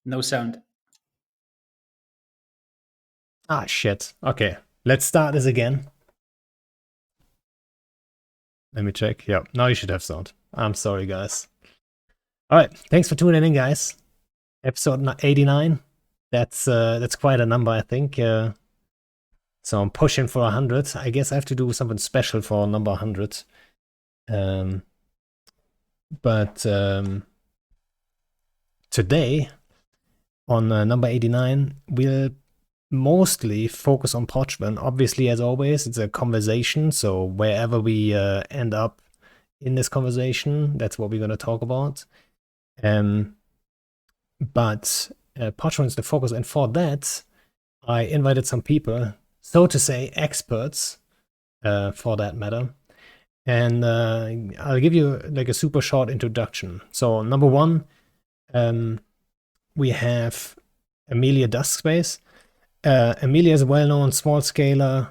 No sound. Ah, shit. Okay, let's start this again. Let me check. Yeah, now you should have sound. I'm sorry, guys. All right, thanks for tuning in, guys. Episode 89. That's quite a number, I think. So I'm pushing for 100. I guess I have to do something special for number 100. But today, on number 89, we'll mostly focus on Pochven. Obviously, as always, it's a conversation. So wherever we end up in this conversation, that's what we're going to talk about. But Pochven is the focus. And for that, I invited some people, so to say, experts for that matter. And I'll give you like a super short introduction. So number one, we have Amelia Duskspace. Amelia is a well-known small scaler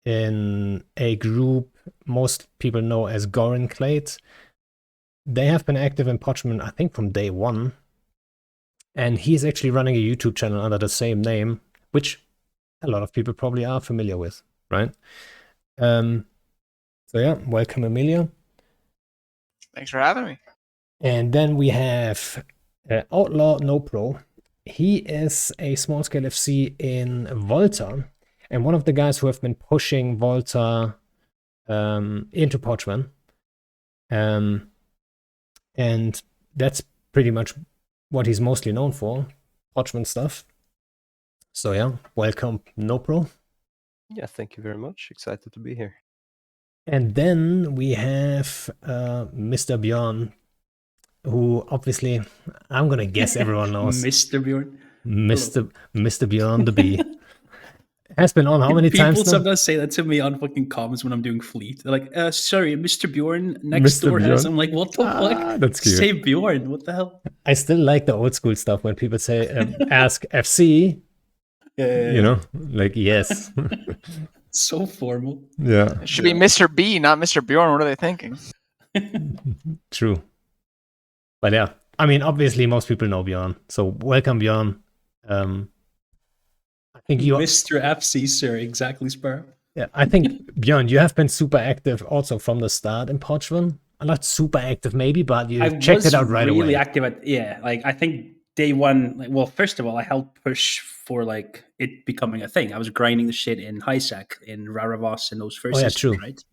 in a group most people know as Goran Clade. They have been active in Pochven, I think, from day one. And he's actually running a YouTube channel under the same name, which a lot of people probably are familiar with, right? So yeah, welcome, Amelia. Thanks for having me. And then we have Outlaw NoPro. He is a small-scale FC in Volta, and one of the guys who have been pushing Volta into Pochven. And that's pretty much what he's mostly known for, Pochven stuff. So yeah, welcome, NoPro. Yeah, thank you very much. Excited to be here. And then we have Mr. Bjorn, who obviously, I'm gonna guess everyone knows. Mr. Bjorn. Mr. Bjorn the Bee. Has been on how many times now? People sometimes say that to me on fucking comments when I'm doing Fleet. They're like, sorry, Mr. Bjorn next door has. I'm like, what the fuck? That's cute. Say Bjorn, what the hell? I still like the old school stuff when people say, ask FC. Yeah. You know, like, yes. So formal. Yeah. It should be Mr. B, not Mr. Bjorn. What are they thinking? True. But yeah, I mean, obviously most people know Bjorn. So welcome, Bjorn. I think you Mr. FC, sir. Exactly, Sparrow. Yeah, I think, Bjorn, you have been super active also from the start in Pochven. Not super active maybe, but you checked it out right away. I was really active I think day one, like, well, first of all, I helped push for like it becoming a thing. I was grinding the shit in HiSec, in Raravos, and those first systems, right?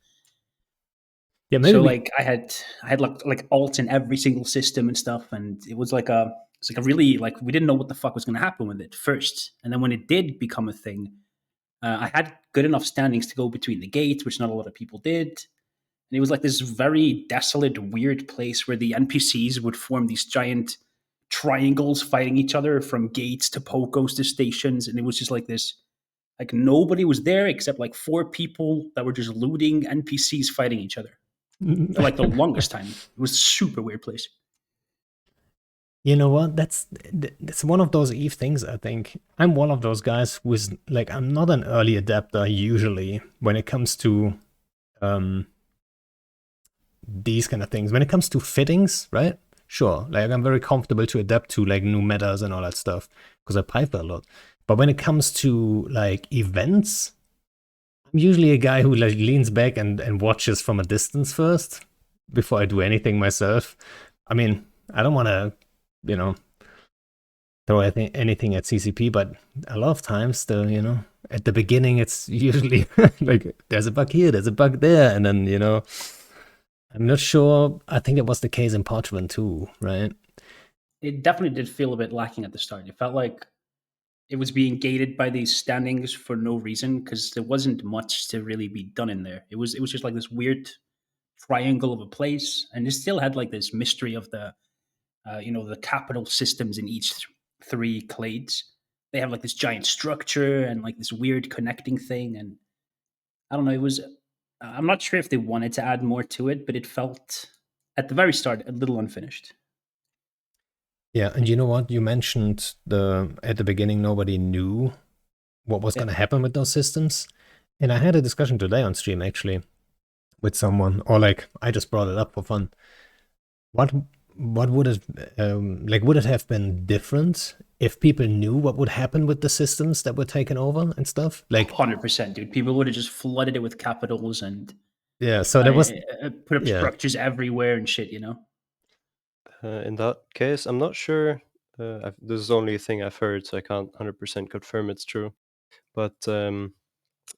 Yeah, maybe. So like I had like alts in every single system and stuff, and it was like a really, like, we didn't know what the fuck was going to happen with it first, and then when it did become a thing, I had good enough standings to go between the gates, which not a lot of people did. And it was like this very desolate, weird place where the NPCs would form these giant triangles fighting each other from gates to pocos to stations. And it was just like this, like nobody was there except like 4 people that were just looting NPCs fighting each other for like the longest time. It was a super weird place. You know what? That's one of those Eve things, I think. I'm one of those guys who is like, I'm not an early adapter usually when it comes to these kind of things. When it comes to fittings, right? Sure, like I'm very comfortable to adapt to like new metas and all that stuff because I pipe a lot. But when it comes to like events, I'm usually a guy who like leans back and watches from a distance first before I do anything myself. I mean, I don't want to, you know, throw anything at CCP, but a lot of times, you know, at the beginning, it's usually like there's a bug here, there's a bug there, and then, you know, I'm not sure. I think it was the case in Pochven too, right? It definitely did feel a bit lacking at the start. It felt like it was being gated by these standings for no reason because there wasn't much to really be done in there. It was just like this weird triangle of a place, and it still had like this mystery of the, you know, the capital systems in each 3 clades. They have like this giant structure and like this weird connecting thing, and I don't know. It was I'm not sure if they wanted to add more to it, but it felt at the very start a little unfinished. Yeah, and you know what? You mentioned at the beginning nobody knew what was Yeah. going to happen with those systems. And I had a discussion today on stream actually with someone, or like I just brought it up for fun. What would it would it have been different if people knew what would happen with the systems that were taken over and stuff? Like 100%, dude. People would have just flooded it with capitals and yeah, so there was put up yeah. structures everywhere and shit, you know? In that case, I'm not sure. This is only a thing I've heard, so I can't 100% confirm it's true. But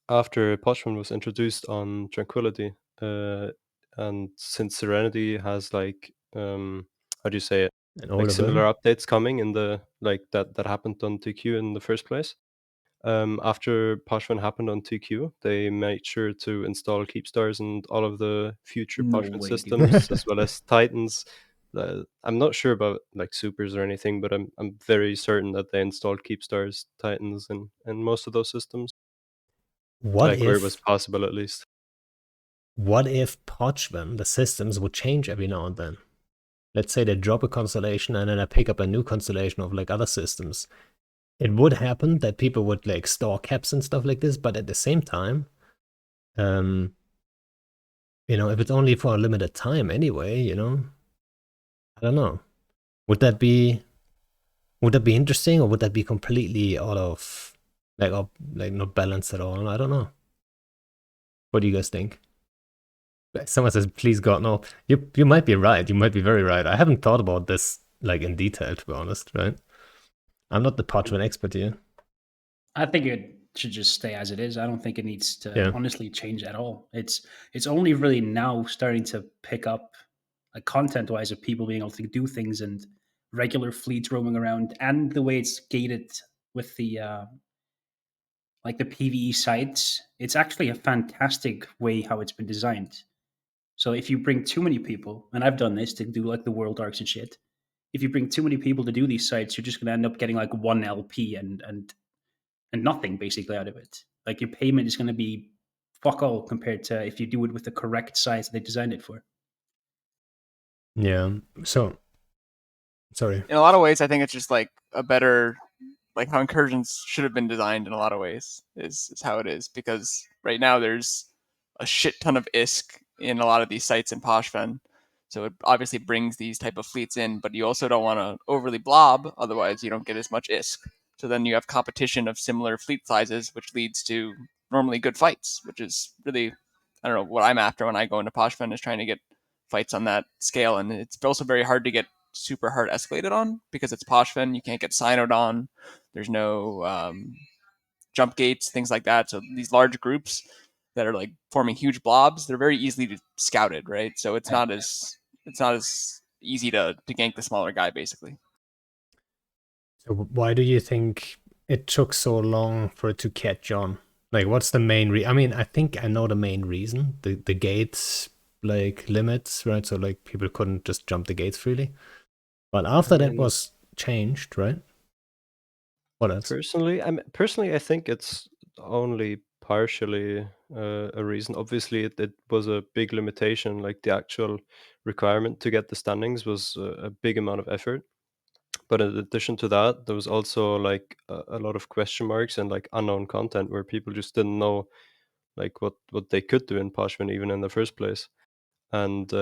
after Pochven was introduced on Tranquility, and since Serenity has like how do you say it? an Like older similar version. updates coming in the like that happened on TQ in the first place. After Pochven happened on TQ, they made sure to install Keepstars and all of the future No Pochven way, dude. systems, as well as Titans. I'm not sure about like supers or anything, but I'm very certain that they installed Keepstars, Titans, and most of those systems, What like where it was if possible at least. Pochven, the systems would change every now and then? Let's say they drop a constellation and then I pick up a new constellation of like other systems. It would happen that people would like store caps and stuff like this, but at the same time, if it's only for a limited time anyway, I don't know. Would that be interesting, or would that be completely out of like not balanced at all? I don't know. What do you guys think? Someone says, "Please God, no." You might be right. You might be very right. I haven't thought about this like in detail, to be honest. Right? I'm not the Pochven expert here. I think it should just stay as it is. I don't think it needs to Yeah. honestly change at all. It's only really now starting to pick up, like content wise, of people being able to do things and regular fleets roaming around, and the way it's gated with the like the PVE sites. It's actually a fantastic way how it's been designed. So if you bring too many people, and I've done this to do like the world arcs and shit, if you bring too many people to do these sites, you're just going to end up getting like one LP and nothing basically out of it. Like your payment is going to be fuck all compared to if you do it with the correct size that they designed it for. Yeah. So, sorry. In a lot of ways, I think it's just like a better, like how incursions should have been designed in a lot of ways is how it is, because right now there's a shit ton of ISK in a lot of these sites in Pochven. So it obviously brings these type of fleets in, but you also don't want to overly blob, otherwise you don't get as much ISK. So then you have competition of similar fleet sizes, which leads to normally good fights, which is really, I don't know, what I'm after when I go into Pochven is trying to get fights on that scale. And it's also very hard to get super hard escalated on because it's Pochven. You can't get Synod on. There's no jump gates, things like that. So these large groups that are like forming huge blobs, they're very easily scouted, right? So it's not as easy to gank the smaller guy, basically. So why do you think it took so long for it to catch on? Like, what's the main I mean, I think I know the main reason. The gates like limits, right? So like people couldn't just jump the gates freely. But after that was changed, right? What else? Personally, I think it's only partially a reason. Obviously, it was a big limitation. Like the actual requirement to get the standings was a big amount of effort. But in addition to that, there was also like a lot of question marks and like unknown content where people just didn't know like what they could do in Pochven even in the first place. And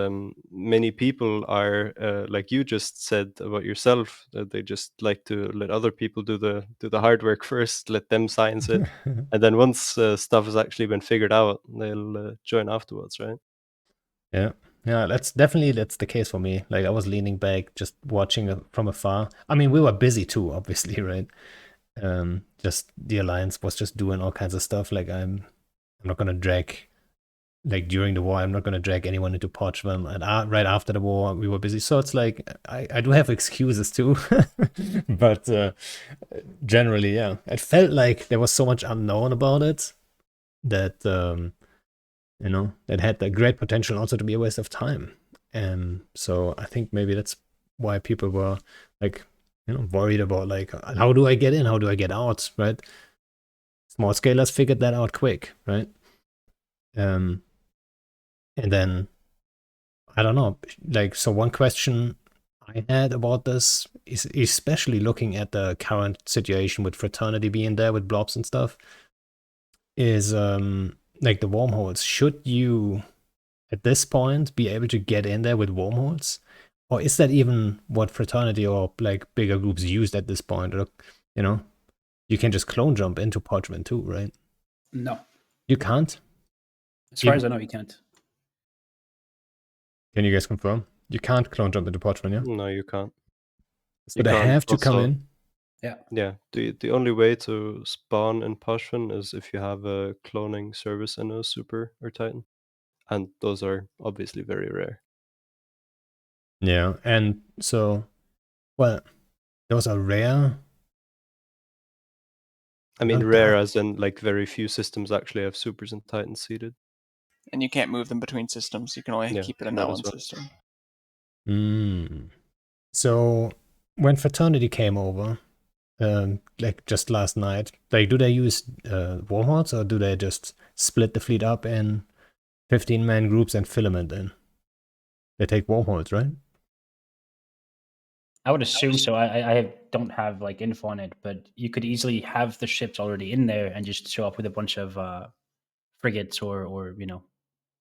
many people are like you just said about yourself, that they just like to let other people do the hard work first, let them science it, and then once stuff has actually been figured out, they'll join afterwards, right? Yeah. Yeah, that's the case for me. Like I was leaning back, just watching it from afar. I mean, we were busy too, obviously, right? Just the Alliance was just doing all kinds of stuff. Like I'm not gonna drag, like during the war, I'm not gonna drag anyone into Pochven. And right after the war, we were busy. So it's like I do have excuses too, but generally, yeah, it felt like there was so much unknown about it that it had the great potential also to be a waste of time. And so I think maybe that's why people were like, worried about like, how do I get in? How do I get out? Right? Small scalers figured that out quick, right? And then, I don't know, like, so one question I had about this is especially looking at the current situation with Fraternity being there with blobs and stuff, is like the wormholes. Should you at this point be able to get in there with wormholes? Or is that even what Fraternity or like bigger groups used at this point? Or, you know, you can just clone jump into Pochven too, right? No, You can't? as far as I know, you can't. Can you guys confirm? You can't clone jump into Pochven, yeah? No, you can't. So You they can't have to come also. in. Yeah. Yeah, the only way to spawn in Pochven is if you have a cloning service in a Super or Titan, and those are obviously very rare. Yeah, and so, well, those are rare. I mean, Don't rare doubt. as in like very few systems actually have Supers and Titans seated. And you can't move them between systems. You can only Yeah, keep it in that that as one well. system. So when Fraternity came over, like just last night, like do they use wormholes or do they just split the fleet up in 15-man groups and filament in? They take wormholes, right? I would assume so. I don't have like info on it, but you could easily have the ships already in there and just show up with a bunch of frigates or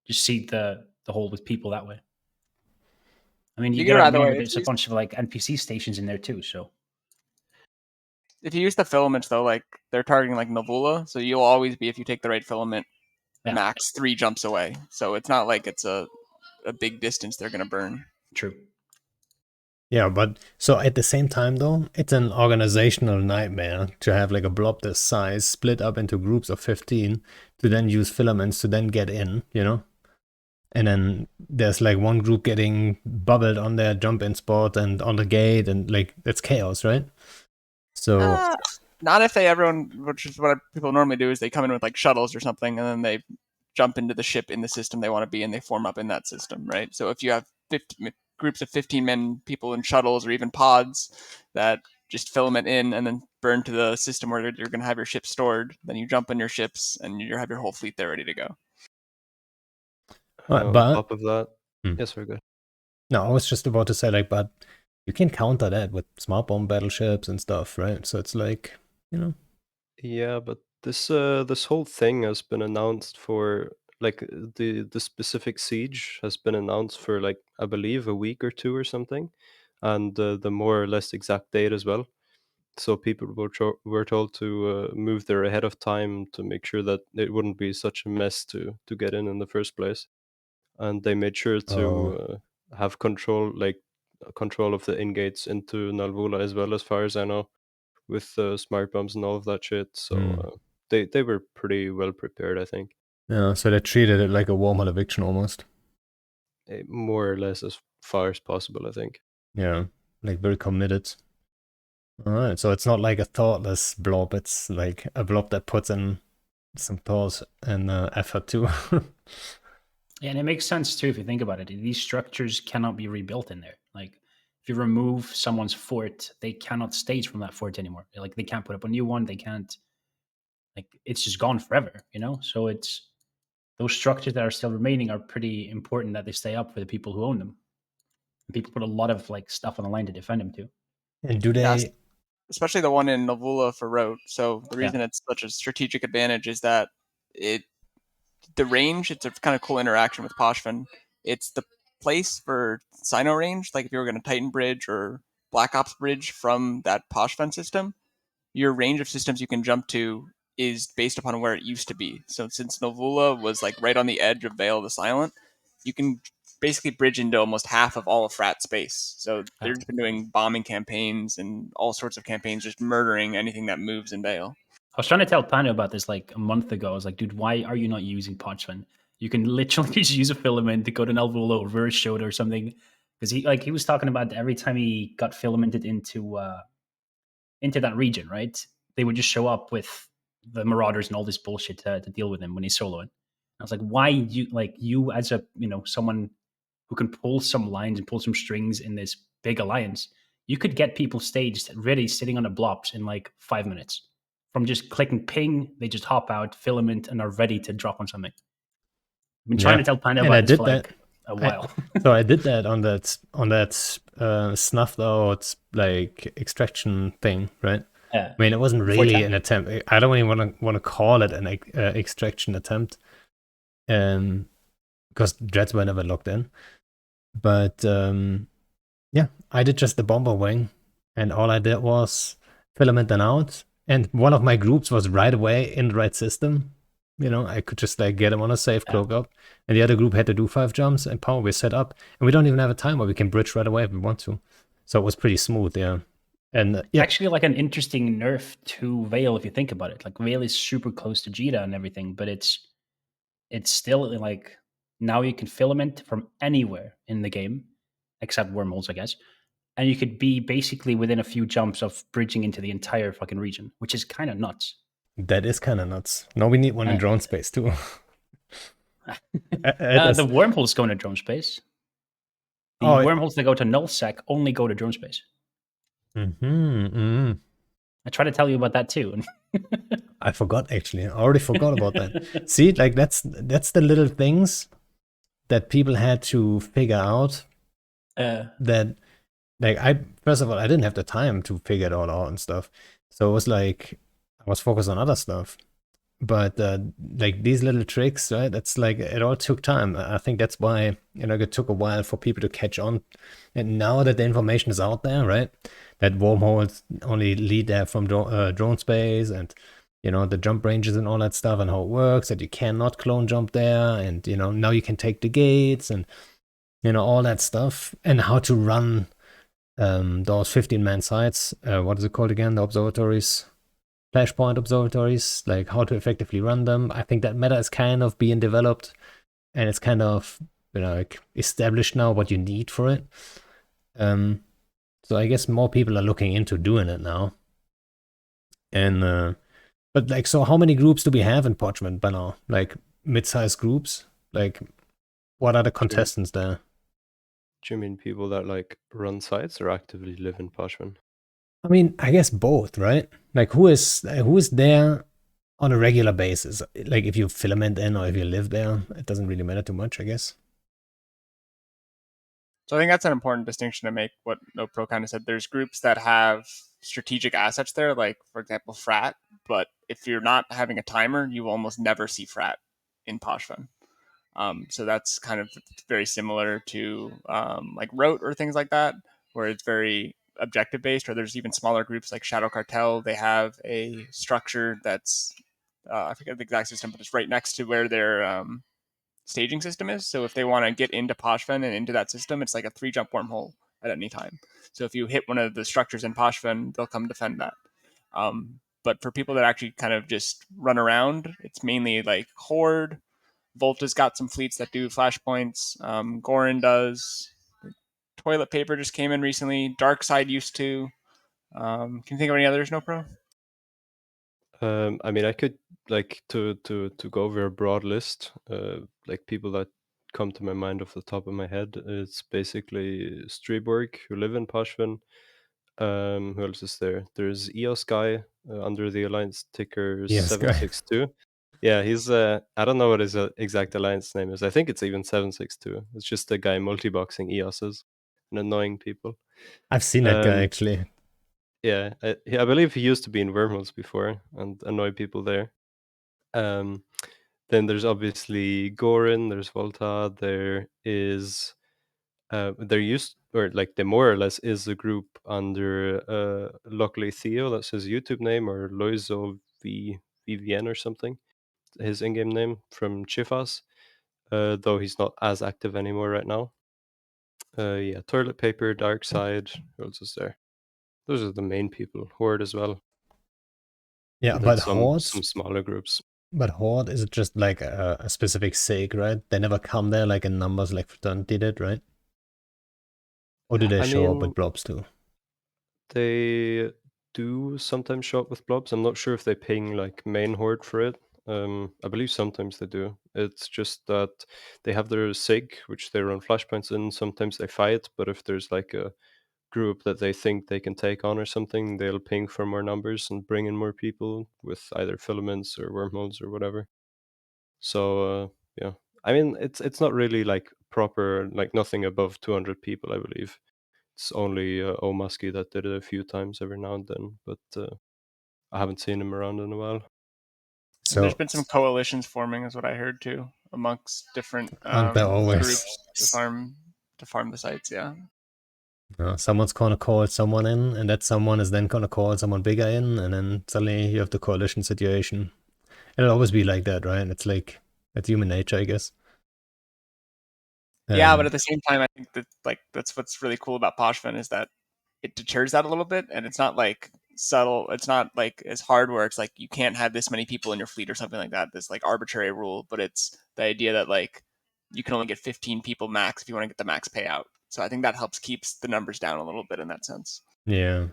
just seed the hole with people that way. I mean, you You can gotta either remember way. there's a bunch of like NPC stations in there too. So If you use the filaments though, like they're targeting like Novula, so you'll always be, if you take the right filament, yeah, max 3 jumps away. So it's not like it's a big distance they're gonna burn. true. Yeah, but so at the same time though, it's an organizational nightmare to have like a blob this size split up into groups of 15 to then use filaments to then get in, you know? And then there's like one group getting bubbled on their jump in spot and on the gate, and like that's chaos, right? So Not if everyone, which is what people normally do, is they come in with like shuttles or something, and then they jump into the ship in the system they want to be in. They form up in that system, right? So if you have groups of 15 men, people in shuttles or even pods that just filament in and then burn to the system where you're going to have your ship stored, then you jump in your ships and you have your whole fleet there ready to go. On but top of that, Hmm. yes, very good. no, I was just about to say like, but you can counter that with smart bomb battleships and stuff, right? So it's like, you know, Yeah, but this whole thing has been announced for like the specific siege has been announced for like I believe a week or two or something, and the more or less exact date as well. So people were told to move there ahead of time to make sure that it wouldn't be such a mess to get in the first place, and they made sure oh, to have control control of the in gates into Nalvula as well, as far as I know, with smart bombs and all of that shit. So they were pretty well prepared, I think. yeah. So they treated it like a wormhole eviction almost. More or less as far as possible, I think. Yeah, like very committed. All right, so it's not like a thoughtless blob. It's like a blob that puts in some thought and effort too. Yeah, and it makes sense too if you think about it. These structures cannot be rebuilt in there. Like if you remove someone's fort, they cannot stage from that fort anymore. Like they can't put up a new one. They can't. Like it's just gone forever. So it's those structures that are still remaining are pretty important that they stay up for the people who own them. And people put a lot of like stuff on the line to defend them too. And do Yeah, they? especially the one in Novula for Rote. So the Yeah. reason it's such a strategic advantage is that the range, it's a kind of cool interaction with Pochven. It's the place for Sino range. Like if you were going to Titan Bridge or Black Ops Bridge from that Pochven system, your range of systems you can jump to is based upon where it used to be. So since Novula was like right on the edge of Vale of the Silent, you can basically bridge into almost half of all of Frat space. So Yeah. they've been doing bombing campaigns and all sorts of campaigns, just murdering anything that moves in Vale. I was trying to tell Pano about this like a month ago. I was like, dude, why are you not using Pochven? You can literally just use a filament to go to Nelvula or reverse showed or something. Because he was talking about every time he got filamented into that region, right? They would just show up with the Marauders and all this bullshit to deal with him when he's soloing. I was like, why you as a someone who can pull some lines and pull some strings in this big alliance, you could get people staged ready sitting on the blobs in like 5 minutes. From just clicking ping, they just hop out, filament, and are ready to drop on something. been trying to tell Panda and about I this did for that. like a while. So I did that on that snuffed out like extraction thing, right? Yeah. I mean, it wasn't Before really 10. an attempt. I don't even want to call it an extraction attempt, because dreads were never locked in. But yeah, I did just the bomber wing, and all I did was filament them out. And one of my groups was right away in the right system. You know, I could just like get him on a safe Yeah. cloak up, and the other group had to do 5 jumps, and power we're set up, and we don't even have a timer. We can bridge right away if we want to. So it was pretty smooth, yeah. And yeah, Actually, like an interesting nerf to Veil if you think about it. Like Veil is super close to Jita and everything, but it's still like now you can filament from anywhere in the game, except wormholes, I guess. And you could be basically within a few jumps of bridging into the entire fucking region, which is kind of nuts. that is kind of nuts. Now we need one in drone space too. The wormholes go into drone space. The wormholes that go to nullsec only go to drone space. I try to tell you about that too. I forgot actually. I already forgot about that. See, like that's the little things that people had to figure out. That like first of all, I didn't have the time to figure it all out and stuff. So it was like I was focused on other stuff. But like these little tricks, right? That's like it all took time. I think that's why it took a while for people to catch on. And now that the information is out there, right? That wormholes only lead there from drone space, and the jump ranges and all that stuff, and how it works. That you cannot clone jump there, and now you can take the gates and all that stuff, and how to run those 15-man sites. What is it called again? The observatories. Flashpoint observatories, like how to effectively run them. I think that meta is kind of being developed, and it's kind of like established now what you need for it. So I guess more people are looking into doing it now. And but like, so how many groups do we have in Pochven by now? Like mid-sized groups? Like, what are the contestants there? Do you mean people that like run sites or actively live in Pochven? I mean, I guess both, right? Like, who is there on a regular basis? Like, if you filament in or if you live there, it doesn't really matter too much, I guess. So I think that's an important distinction to make. What NoPro kind of said. There's groups that have strategic assets there, like for example, Frat. But if you're not having a timer, you will almost never see Frat in Pochven. So that's kind of very similar to like Rote or things like that, where it's very objective based. Or there's even smaller groups like Shadow Cartel. They have a structure that's I forget the exact system, but it's right next to where their staging system is. So if they want to get into Pochven and into that system, it's like a 3-jump wormhole at any time. So if you hit one of the structures in Pochven, they'll come defend that. But for people that actually kind of just run around, it's mainly like Horde. Volta's got some fleets that do flashpoints. Gorin does. Toilet Paper just came in recently. Dark Side used to. Can you think of any others, NoPro? I mean, I could like to go over a broad list. Like people that come to my mind off the top of my head. It's basically Streborg, who live in Pochven. Who else is there? There's EOS guy under the alliance ticker EOS guy. 762. Yeah, he's I don't know what his exact alliance name is. I think it's even 762. It's just a guy multi-boxing EOSs and annoying people. I've seen that guy actually. Yeah, I believe he used to be in Wormholes before and annoy people there. Then there's obviously Gorin, there's Volta, there is there used, or like there more or less is a group under luckily Theo, that's his YouTube name, or Loizo VVN or something, his in-game name from Chifas, though he's not as active anymore right now. Yeah, Toilet Paper, Dark Side, who else is there? Those are the main people. Horde as well. Yeah, And but some Horde, smaller groups. But Horde is just like a specific sake, right? They never come there like in numbers like Fraternity did, right? Or do they show up with blobs too? They do sometimes show up with blobs. I'm not sure if they ping like main Horde for it. I believe sometimes they do. It's just that they have their SIG, which they run flashpoints in. Sometimes they fight, but if there's like a group that they think they can take on or something, they'll ping for more numbers and bring in more people with either filaments or wormholes or whatever. So yeah, I mean, it's not really like proper, like nothing above 200 people, I believe. It's only Omaski that did it a few times every now and then, but I haven't seen him around in a while. And there's So been some coalitions forming, is what I heard too, amongst different aren't there always? groups to farm the sites. Yeah. Someone's gonna call someone in, and that someone is then gonna call someone bigger in, and then suddenly you have the coalition situation. It'll always be like that, right? It's like, it's human nature, I guess. Yeah, but at the same time, I think that like that's what's really cool about Pochven is that it deters that a little bit, and it's not like subtle. It's not like as hard where it's like you can't have this many people in your fleet or something like that. This like arbitrary rule, but it's the idea that like you can only get 15 people max if you want to get the max payout. So I think that helps keeps the numbers down a little bit in that sense. Yeah.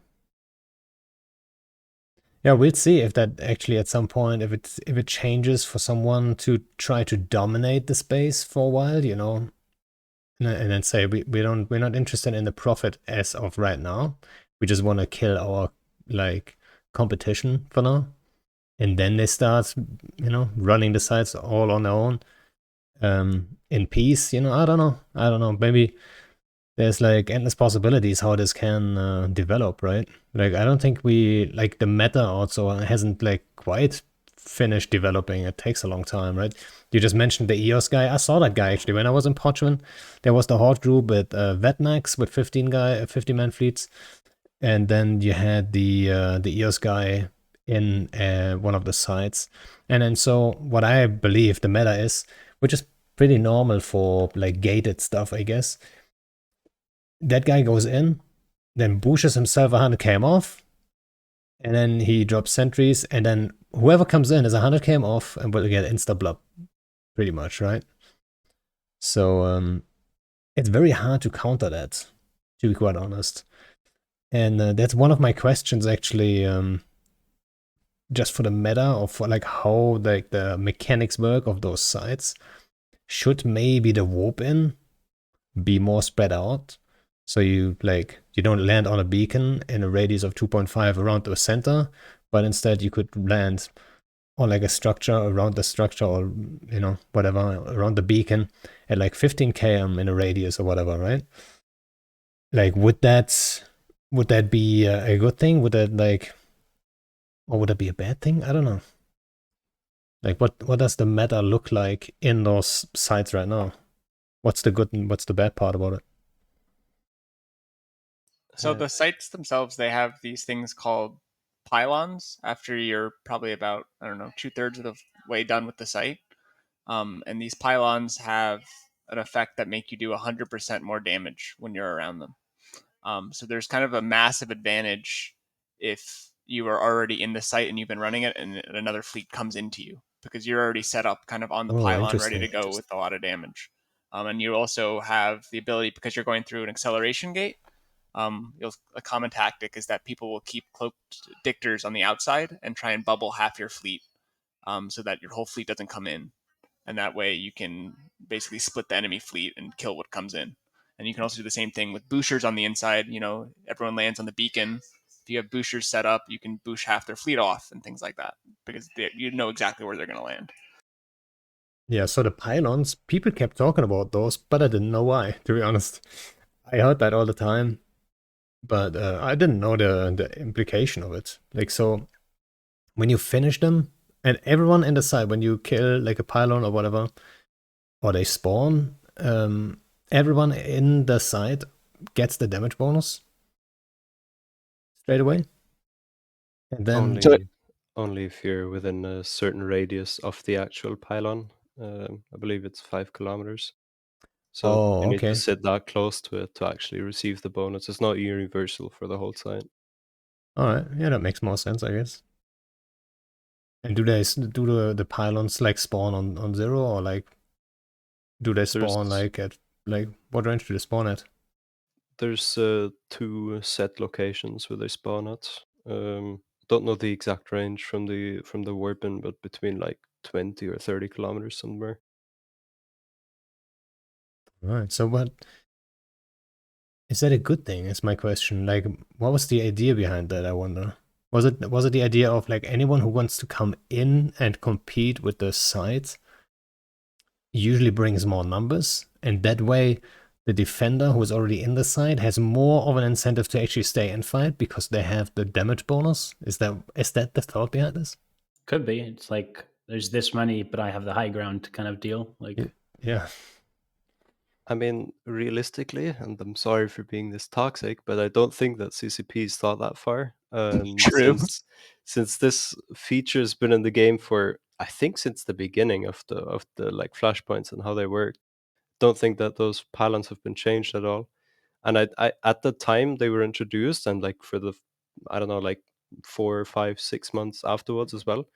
Yeah, we'll see if that actually at some point, if it changes for someone to try to dominate the space for a while, you know, and then say we're not interested in the profit as of right now. We just want to kill our like competition for now. And then they start, you know, running the sites all on their own, in peace. You know, I don't know. Maybe there's like endless possibilities how this can develop, right? Like I don't think we like the meta also hasn't like quite finished developing. It takes a long time, right? You just mentioned the EOS guy. I saw that guy actually when I was in Pochven. There was the Horde group with Vetmax with 50 man fleets, and then you had the EOS guy in one of the sites. And then so what I believe the meta is, which is pretty normal for like gated stuff, I guess. That guy goes in, then bushes himself 100 km off, and then he drops sentries, and then whoever comes in is 100 km off and will get insta-blub, pretty much, right? So it's very hard to counter that, to be quite honest. And that's one of my questions, actually, just for the meta, or for like how like the mechanics work of those sites. Should maybe the warp in be more spread out? So you don't land on a beacon in a radius of 2.5 around the center, but instead you could land on like a structure around the structure, or you know, whatever, around the beacon at like 15 km in a radius or whatever, right? Like would that be a good thing? Would that like, or would that be a bad thing? I don't know. Like what does the meta look like in those sites right now? What's the good and what's the bad part about it? So the sites themselves, they have these things called pylons after you're probably about, I don't know, 2/3 of the way done with the site. And these pylons have an effect that make you do 100% more damage when you're around them. So there's kind of a massive advantage if you are already in the site and you've been running it and another fleet comes into you, because you're already set up kind of on the pylon ready to go with a lot of damage. And you also have the ability, because you're going through an acceleration gate, a common tactic is that people will keep cloaked dictors on the outside and try and bubble half your fleet, so that your whole fleet doesn't come in. And that way you can basically split the enemy fleet and kill what comes in. And you can also do the same thing with boosters on the inside. You know, everyone lands on the beacon. If you have boosters set up, you can boost half their fleet off and things like that, because you know exactly where they're going to land. Yeah, so the pylons, people kept talking about those, but I didn't know why, to be honest. I heard that all the time, but I didn't know the implication of it. Like, so when you finish them, and everyone in the site, when you kill like a pylon or whatever, or they spawn, everyone in the site gets the damage bonus straight away. And then only if you're within a certain radius of the actual pylon. I believe it's 5 kilometers. So you need to sit that close to it to actually receive the bonus. It's not universal for the whole site. All right, yeah, that makes more sense, I guess. And do the pylons like spawn on 0, or like do they spawn like at like what range do they spawn at? There's 2 set locations where they spawn at. Don't know the exact range from the warping, but between like 20 or 30 kilometers somewhere. Right. So what is that a good thing? Is my question. Like, what was the idea behind that? I wonder. Was it the idea of like anyone who wants to come in and compete with the site usually brings more numbers, and that way the defender who is already in the side has more of an incentive to actually stay and fight because they have the damage bonus. Is that the thought behind this? Could be. It's like there's this many, but I have the high ground kind of deal. Like, Yeah. I mean, realistically, and I'm sorry for being this toxic, but I don't think that CCP's thought that far. True. Since this feature's been in the game for, I think, since the beginning of the like flashpoints and how they work. Don't think that those pylons have been changed at all. And I at the time they were introduced, and like for the, I don't know, like 4, 5, 6 months afterwards as well,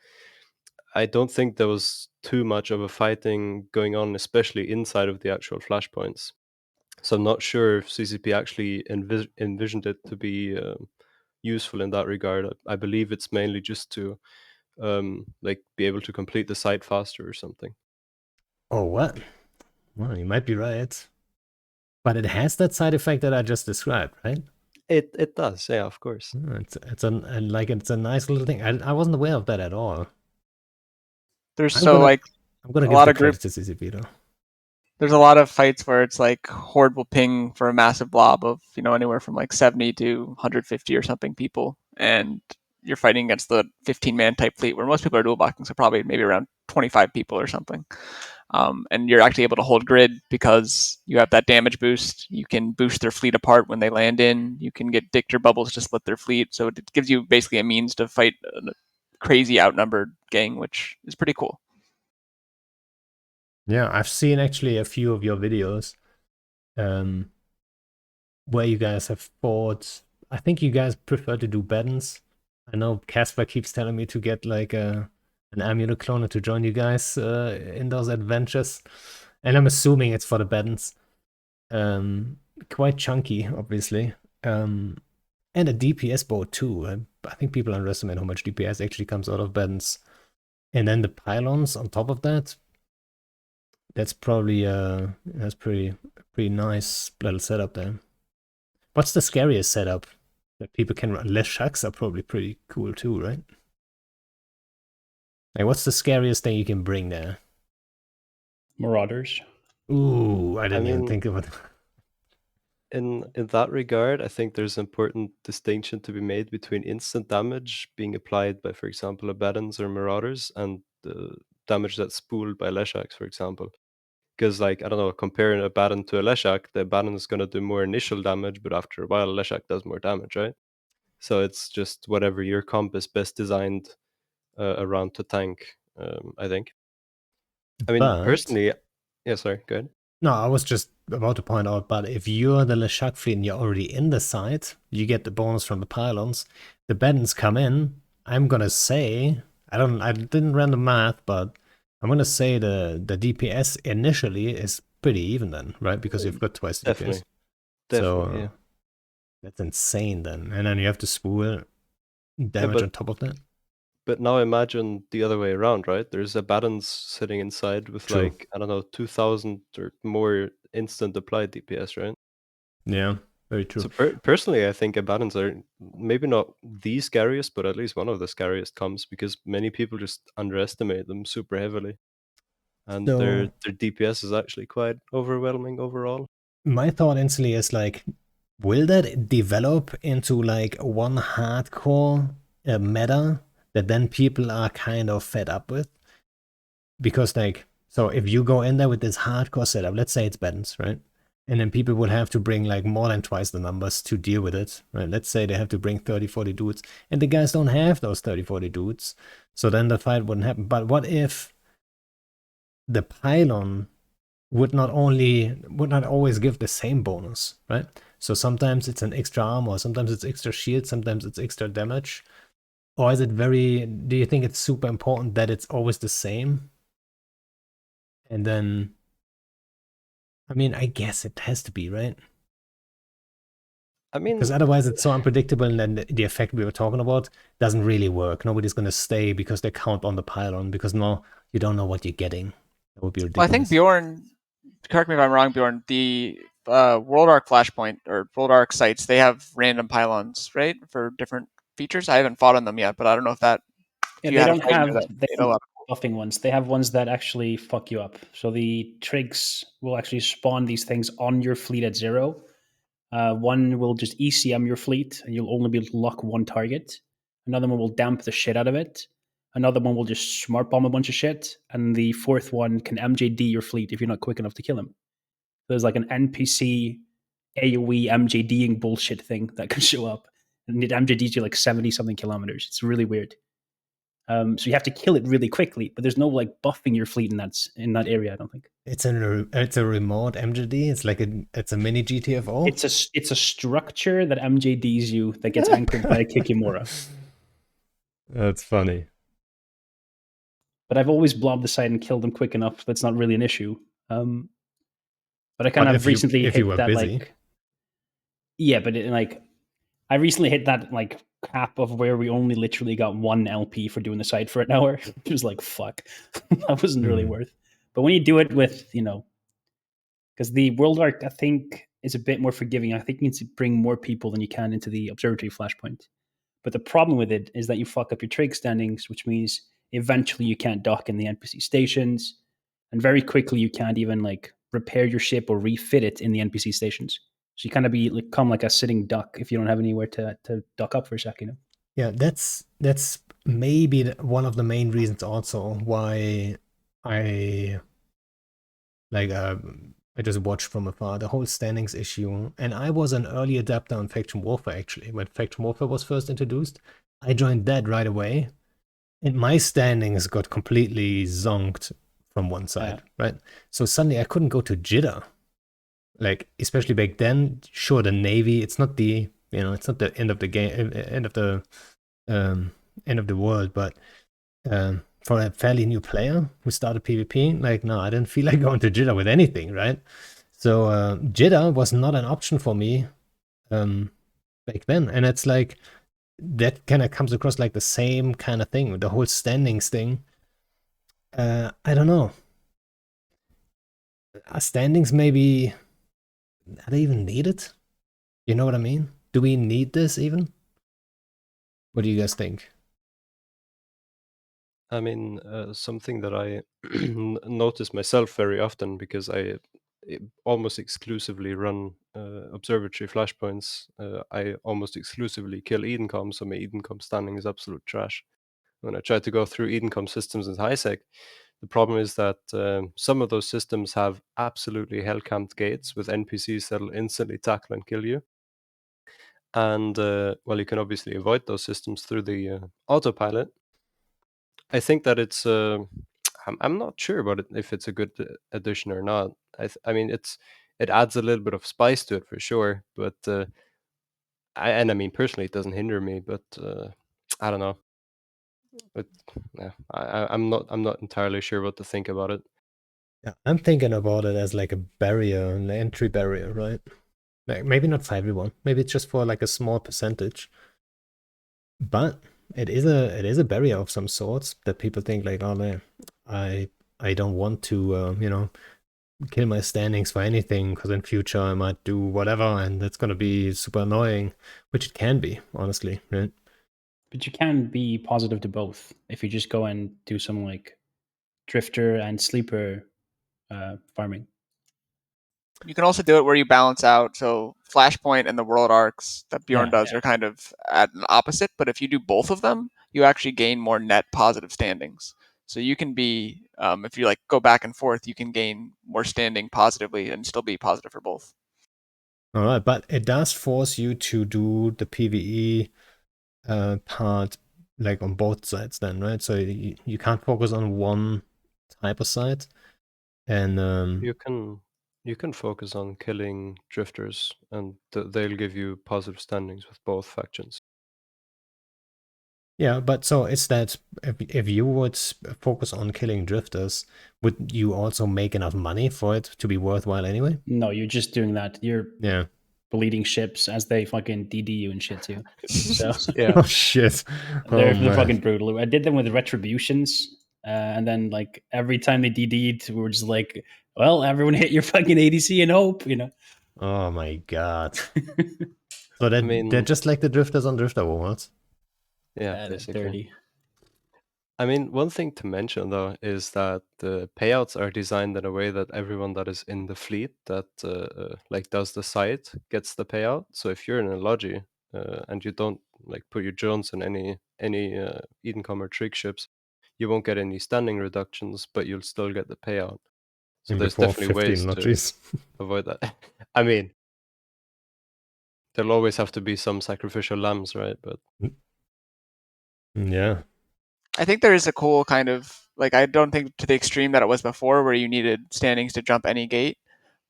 I don't think there was too much of a fighting going on, especially inside of the actual flashpoints. So I'm not sure if CCP actually envisioned it to be useful in that regard. I believe it's mainly just to like be able to complete the site faster or something. Oh, what? Well, you might be right. But it has that side effect that I just described, right? It does, yeah, of course. It's a nice little thing. I wasn't aware of that at all. There's I'm gonna a give lot the of group. credit to CCP though. There's a lot of fights where it's like Horde will ping for a massive blob of anywhere from like 70 to 150 or something people, and you're fighting against the 15-man type fleet where most people are dual blocking, so probably maybe around 25 people or something. And you're actually able to hold grid because you have that damage boost. You can boost their fleet apart when they land in. You can get Dictor bubbles to split their fleet. So it gives you basically a means to fight a crazy outnumbered gang, which is pretty cool. Yeah, I've seen actually a few of your videos where you guys have fought. I think you guys prefer to do battles. I know Casper keeps telling me to get like an Amelia cloner to join you guys in those adventures. And I'm assuming it's for the battles. Quite chunky, obviously. And a DPS board too. I think people underestimate how much DPS actually comes out of battles. And then the pylons on top of that. That's probably that's pretty nice little setup there. What's the scariest setup that people can run? Less shucks are probably pretty cool too, right? Like, what's the scariest thing you can bring there? Marauders. Ooh, I didn't even mean, think about. in that regard, I think there's an important distinction to be made between instant damage being applied by, for example, Abaddons or Marauders, and the damage that's spooled by Leshaks, for example. Because, like, I don't know, comparing a Abaddon to a Leshak, the Abaddon is going to do more initial damage, but after a while, Leshak does more damage, right? So it's just whatever your comp is best designed around to tank, I think. I mean, But personally, yeah, sorry, go ahead. no, I was just about to point out, but if you're the Leshak fleet and you're already in the site, you get the bonus from the pylons. The Battens come in. I'm gonna say I didn't run the math, but I'm gonna say the DPS initially is pretty even then, right? Because you've got twice the Definitely. DPS. Definitely, So yeah. that's insane then. And then you have to spool damage but on top of that. But now imagine the other way around, right? There's Abaddons sitting inside with True. like, I don't know, 2000 or more instant applied DPS, right? Yeah, very true. So personally, I think Abaddons are maybe not the scariest, but at least one of the scariest comes because many people just underestimate them super heavily. And So their DPS is actually quite overwhelming overall. my thought instantly is like, will that develop into like one hardcore meta that then people are kind of fed up with? Because like, so if you go in there with this hardcore setup, let's say it's Battens, right? And then people would have to bring like more than twice the numbers to deal with it, right? Let's say they have to bring 30, 40 dudes, and the guys don't have those 30, 40 dudes. So then the fight wouldn't happen. But what if the pylon would not always give the same bonus, right? So sometimes it's an extra armor, sometimes it's extra shield, sometimes it's extra damage. Or is it do you think it's super important that it's always the same? And then, I mean, I guess it has to be, right? I mean, Because otherwise it's so unpredictable, and then the effect we were talking about doesn't really work. Nobody's going to stay because they count on the pylon, because no, you don't know what you're getting. That would be ridiculous. Well, I think Bjorn, correct me if I'm wrong, Bjorn, the World Arc Flashpoint or World Arc sites, they have random pylons, right? For different features. I haven't fought on them yet, but I don't know if that. Yeah, you they had a don't fight have. there that They made a lot of buffing ones. They have ones that actually fuck you up. So the trigs will actually spawn these things on your fleet at 0. One will just ECM your fleet, and you'll only be able to lock one target. Another one will damp the shit out of it. Another one will just smart bomb a bunch of shit. And the fourth one can MJD your fleet if you're not quick enough to kill him. There's like an NPC AoE MJDing bullshit thing that can show up. And it MJDs you like 70 something kilometers. It's really weird. So you have to kill it really quickly, but there's no like buffing your fleet in that area. I don't think It's a remote MGD. It's like it's a mini GTFO. it's a structure that MJDs you that gets anchored by a Kikimora. That's funny. But I've always blobbed the side and killed them quick enough. That's not really an issue. But I kind of recently hit that busy. Like, yeah, but I recently hit that like cap of where we only literally got 1 LP for doing the side for an hour. It was like, fuck, that wasn't really worth. But when you do it with, because the World Arc, I think, is a bit more forgiving. I think you need to bring more people than you can into the observatory flashpoint. But the problem with it is that you fuck up your trig standings, which means eventually you can't dock in the NPC stations, and very quickly you can't even like repair your ship or refit it in the NPC stations. So you kind of become like a sitting duck if you don't have anywhere to dock up for a second. Yeah, that's maybe one of the main reasons also why I just watched from afar the whole standings issue. And I was an early adapter on Faction Warfare actually. When Faction Warfare was first introduced, I joined that right away. And my standings got completely zonked from one side, right? So suddenly I couldn't go to Jitter. Like, especially back then, sure, the Navy, it's not the, it's not the end of the game, end of the world, but for a fairly new player who started PvP, like, no, I didn't feel like going to Jitter with anything, right? So Jitter was not an option for me back then. And it's like, that kind of comes across like the same kind of thing, with the whole standings thing. I don't know. Are standings maybe... Are they even needed? You know what I mean? Do we need this even? What do you guys think? I mean, something that I notice myself very often, because I almost exclusively run observatory flashpoints. I almost exclusively kill Edencom, so my Edencom standing is absolute trash. When I try to go through Edencom systems in HiSec, the problem is that some of those systems have absolutely hell-camped gates with NPCs that'll instantly tackle and kill you. And, well, you can obviously avoid those systems through the autopilot. I think that it's... I'm not sure about it, if it's a good addition or not. I mean, it adds a little bit of spice to it for sure, but I mean, personally, it doesn't hinder me, but I don't know. But yeah, I'm not entirely sure what to think about it. Yeah, I'm thinking about it as like a barrier, an entry barrier, right? Like, maybe not for everyone. Maybe it's just for like a small percentage. But it is a barrier of some sorts that people think like, oh man, I don't want to kill my standings for anything, because in future I might do whatever and it's gonna be super annoying, which it can be, honestly, right? But you can be positive to both if you just go and do some like drifter and sleeper farming. You can also do it where you balance out. So Flashpoint and the World Arcs that Bjorn does are kind of at an opposite. But if you do both of them, you actually gain more net positive standings. So you can be, if you like go back and forth, you can gain more standing positively and still be positive for both. All right, but it does force you to do the PvE part like on both sides then, right? So you can't focus on one type of side, and you can focus on killing drifters, and they'll give you positive standings with both factions. Yeah, but so it's that if you would focus on killing drifters, would you also make enough money for it to be worthwhile anyway? No, you're just doing that. You're bleeding ships as they fucking DD you and shit too. So yeah. Oh shit. They're fucking brutal. I did them with retributions, and then like every time they DD'd, we were just like, well, everyone hit your fucking ADC and hope, Oh my god. So they're just like the drifters on Drifter Wars. Yeah, basically. Dirty. I mean, one thing to mention though is that the payouts are designed in a way that everyone that is in the fleet that like does the site gets the payout. So if you're in a logi and you don't like put your drones in any Edencom or trig ships, you won't get any standing reductions, but you'll still get the payout. So there's Before definitely 15 ways to lodges. avoid that. I mean, there'll always have to be some sacrificial lambs, right? But Yeah. I think there is a cool kind of like, I don't think to the extreme that it was before where you needed standings to jump any gate,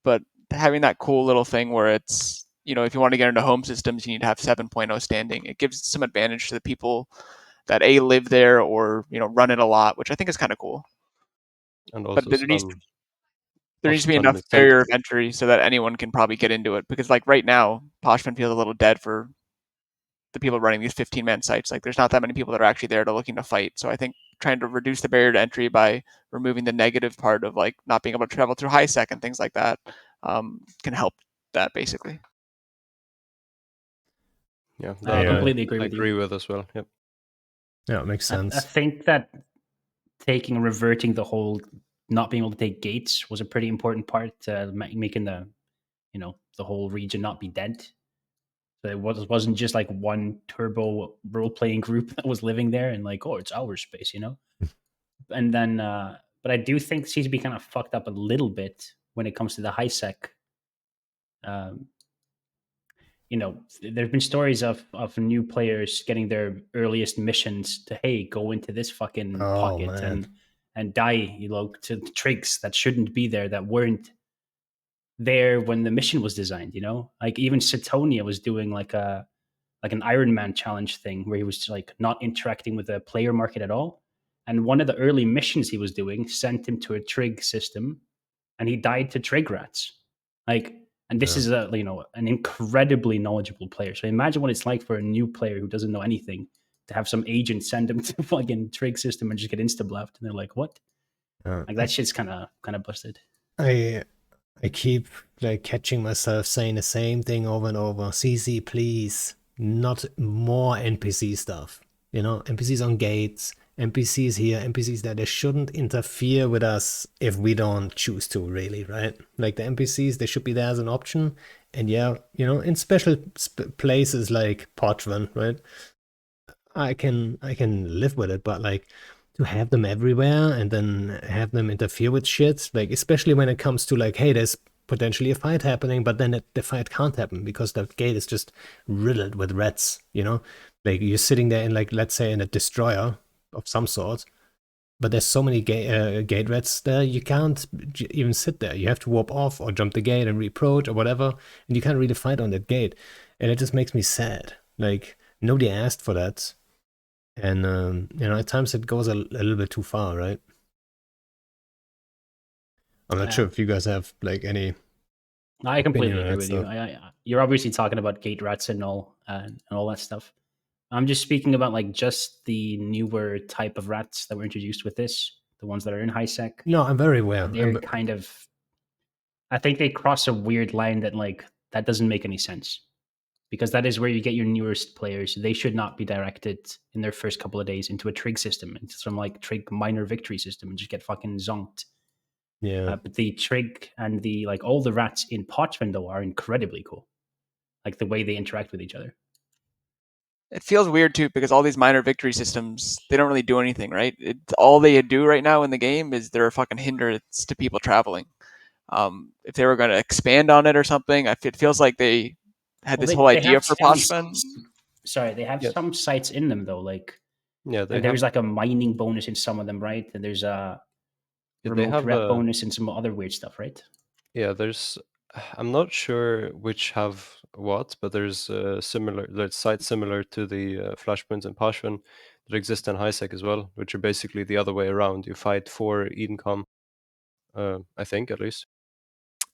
but having that cool little thing where it's, you know, if you want to get into home systems, you need to have 7.0 standing. It gives some advantage to the people that A, live there or, you know, run it a lot, which I think is kind of cool. and But also there needs some to be some enough barrier of incentives. entry so that anyone can probably get into it. Because like right now, Pochven feels a little dead for the people running these 15-man sites. Like there's not that many people that are actually there to looking to fight. So I think trying to reduce the barrier to entry by removing the negative part of like not being able to travel through high sec and things like that can help that basically. Yeah, I that completely agree I with you. agree with as well. Yep. Yeah, it makes I sense. think that reverting the whole not being able to take gates was a pretty important part to making the, you know, the whole region not be dead. So it wasn't just like one turbo role playing group that was living there and like, oh, it's our space, you know. And then, but I do think CCB kind of fucked up a little bit when it comes to the high sec. Um, you know, there's been stories of new players getting their earliest missions to, hey, go into this fucking Oh, pocket man. and die, you know, to trigs that shouldn't be there, that weren't there when the mission was designed. You know, like even Satonia was doing like an Iron Man challenge thing where he was like not interacting with the player market at all. And one of the early missions he was doing sent him to a trig system, and he died to trig rats. Like, and this Yeah. is a, you know, an incredibly knowledgeable player. So imagine what it's like for a new player who doesn't know anything to have some agent send him to fucking trig system and just get insta bluffed, and they're like, what? Like that shit's kind of busted. I keep like catching myself saying the same thing over and over. CC, please, not more NPC stuff. You know, NPCs on gates, NPCs here, NPCs there. They shouldn't interfere with us if we don't choose to, really, right? Like the NPCs, they should be there as an option. And yeah, you know, in special places like Pochven, right? I can live with it, but like to have them everywhere and then have them interfere with shit, like especially when it comes to like, hey, there's potentially a fight happening, but then the fight can't happen because the gate is just riddled with rats, you know? Like you're sitting there in like, let's say in a destroyer of some sort, but there's so many gate rats there, you can't even sit there. You have to warp off or jump the gate and reapproach or whatever, and you can't really fight on that gate. And it just makes me sad. Like nobody asked for that. And you know, at times it goes a little bit too far, right? I'm not sure if you guys have like any. I completely Opinion on agree that with you. You're obviously talking about gate rats and all that stuff. I'm just speaking about like just the newer type of rats that were introduced with this, the ones that are in high sec. No, I'm very aware. They're kind of, I think they cross a weird line that like that doesn't make any sense, because that is where you get your newest players. They should not be directed in their first couple of days into a trig system, into some like trig minor victory system, and just get fucking zonked. Yeah. But the trig and the like all the rats in Pochven though are incredibly cool, like the way they interact with each other. It feels weird too because all these minor victory systems, they don't really do anything, right? All they do right now in the game is they're a fucking hindrance to people traveling. If they were going to expand on it or something, it feels like they had Well, this whole they idea have for some. Pochven. Sorry, they have Yeah. some sites in them though, like, Yeah, they and have. there's like a mining bonus in some of them, right? And there's a They remote have rep a. bonus and some other weird stuff, right? Yeah, there's. I'm not sure which have what, but there's similar. There's sites similar to the Flashpoints and Poshvin that exist in HiSec as well, which are basically the other way around. You fight for Edencom, I think at least,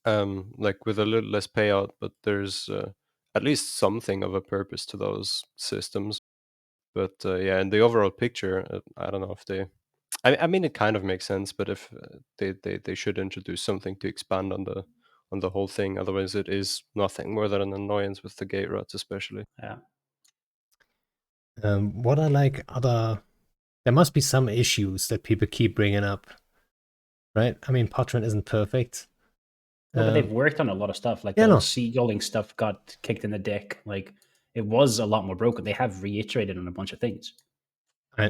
like with a little less payout, but there's at least something of a purpose to those systems. But yeah, in the overall picture, I don't know if they. I mean, it kind of makes sense, but if they should introduce something to expand on the whole thing. Otherwise, it is nothing more than an annoyance with the gate routes, especially. Yeah. What are like other there must be some issues that people keep bringing up, right? I mean, Pochven isn't perfect. No, but they've worked on a lot of stuff. Like Yeah, the whole no. seagulling stuff got kicked in the dick. Like it was a lot more broken. They have reiterated on a bunch of things.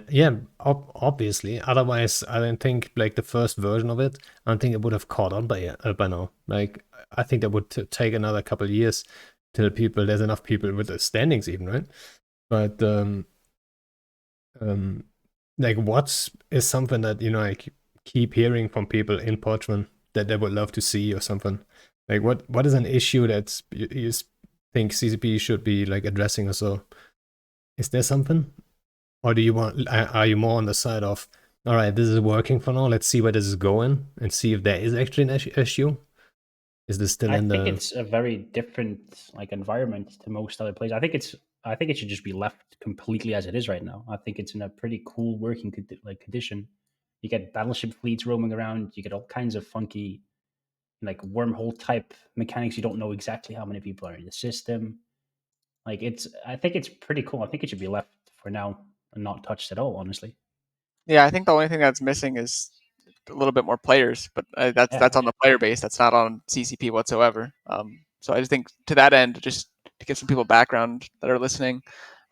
Yeah, obviously. Otherwise, I don't think like the first version of it. I don't think it would have caught on by now. Like, I think that would take another couple of years till there's enough people with the standings, even, right? But like, what is something that I keep hearing from people in Pochven that they would love to see or something? Like, what is an issue that you think CCP should be like addressing or so? Is there something? Or are you more on the side of, all right, this is working for now, let's see where this is going and see if there is actually an issue? Is this still I in think the... it's a very different like environment to most other places. I think it should just be left completely as it is right now. I think it's in a pretty cool working condition. You get battleship fleets roaming around. You get all kinds of funky like wormhole type mechanics. You don't know exactly how many people are in the system. Like I think it's pretty cool. I think it should be left for now and not touched at all. Honestly, Yeah, I think the only thing that's missing is a little bit more players, but yeah. that's on the player base. That's not on CCP whatsoever. So I just think to that end, just to give some people background that are listening,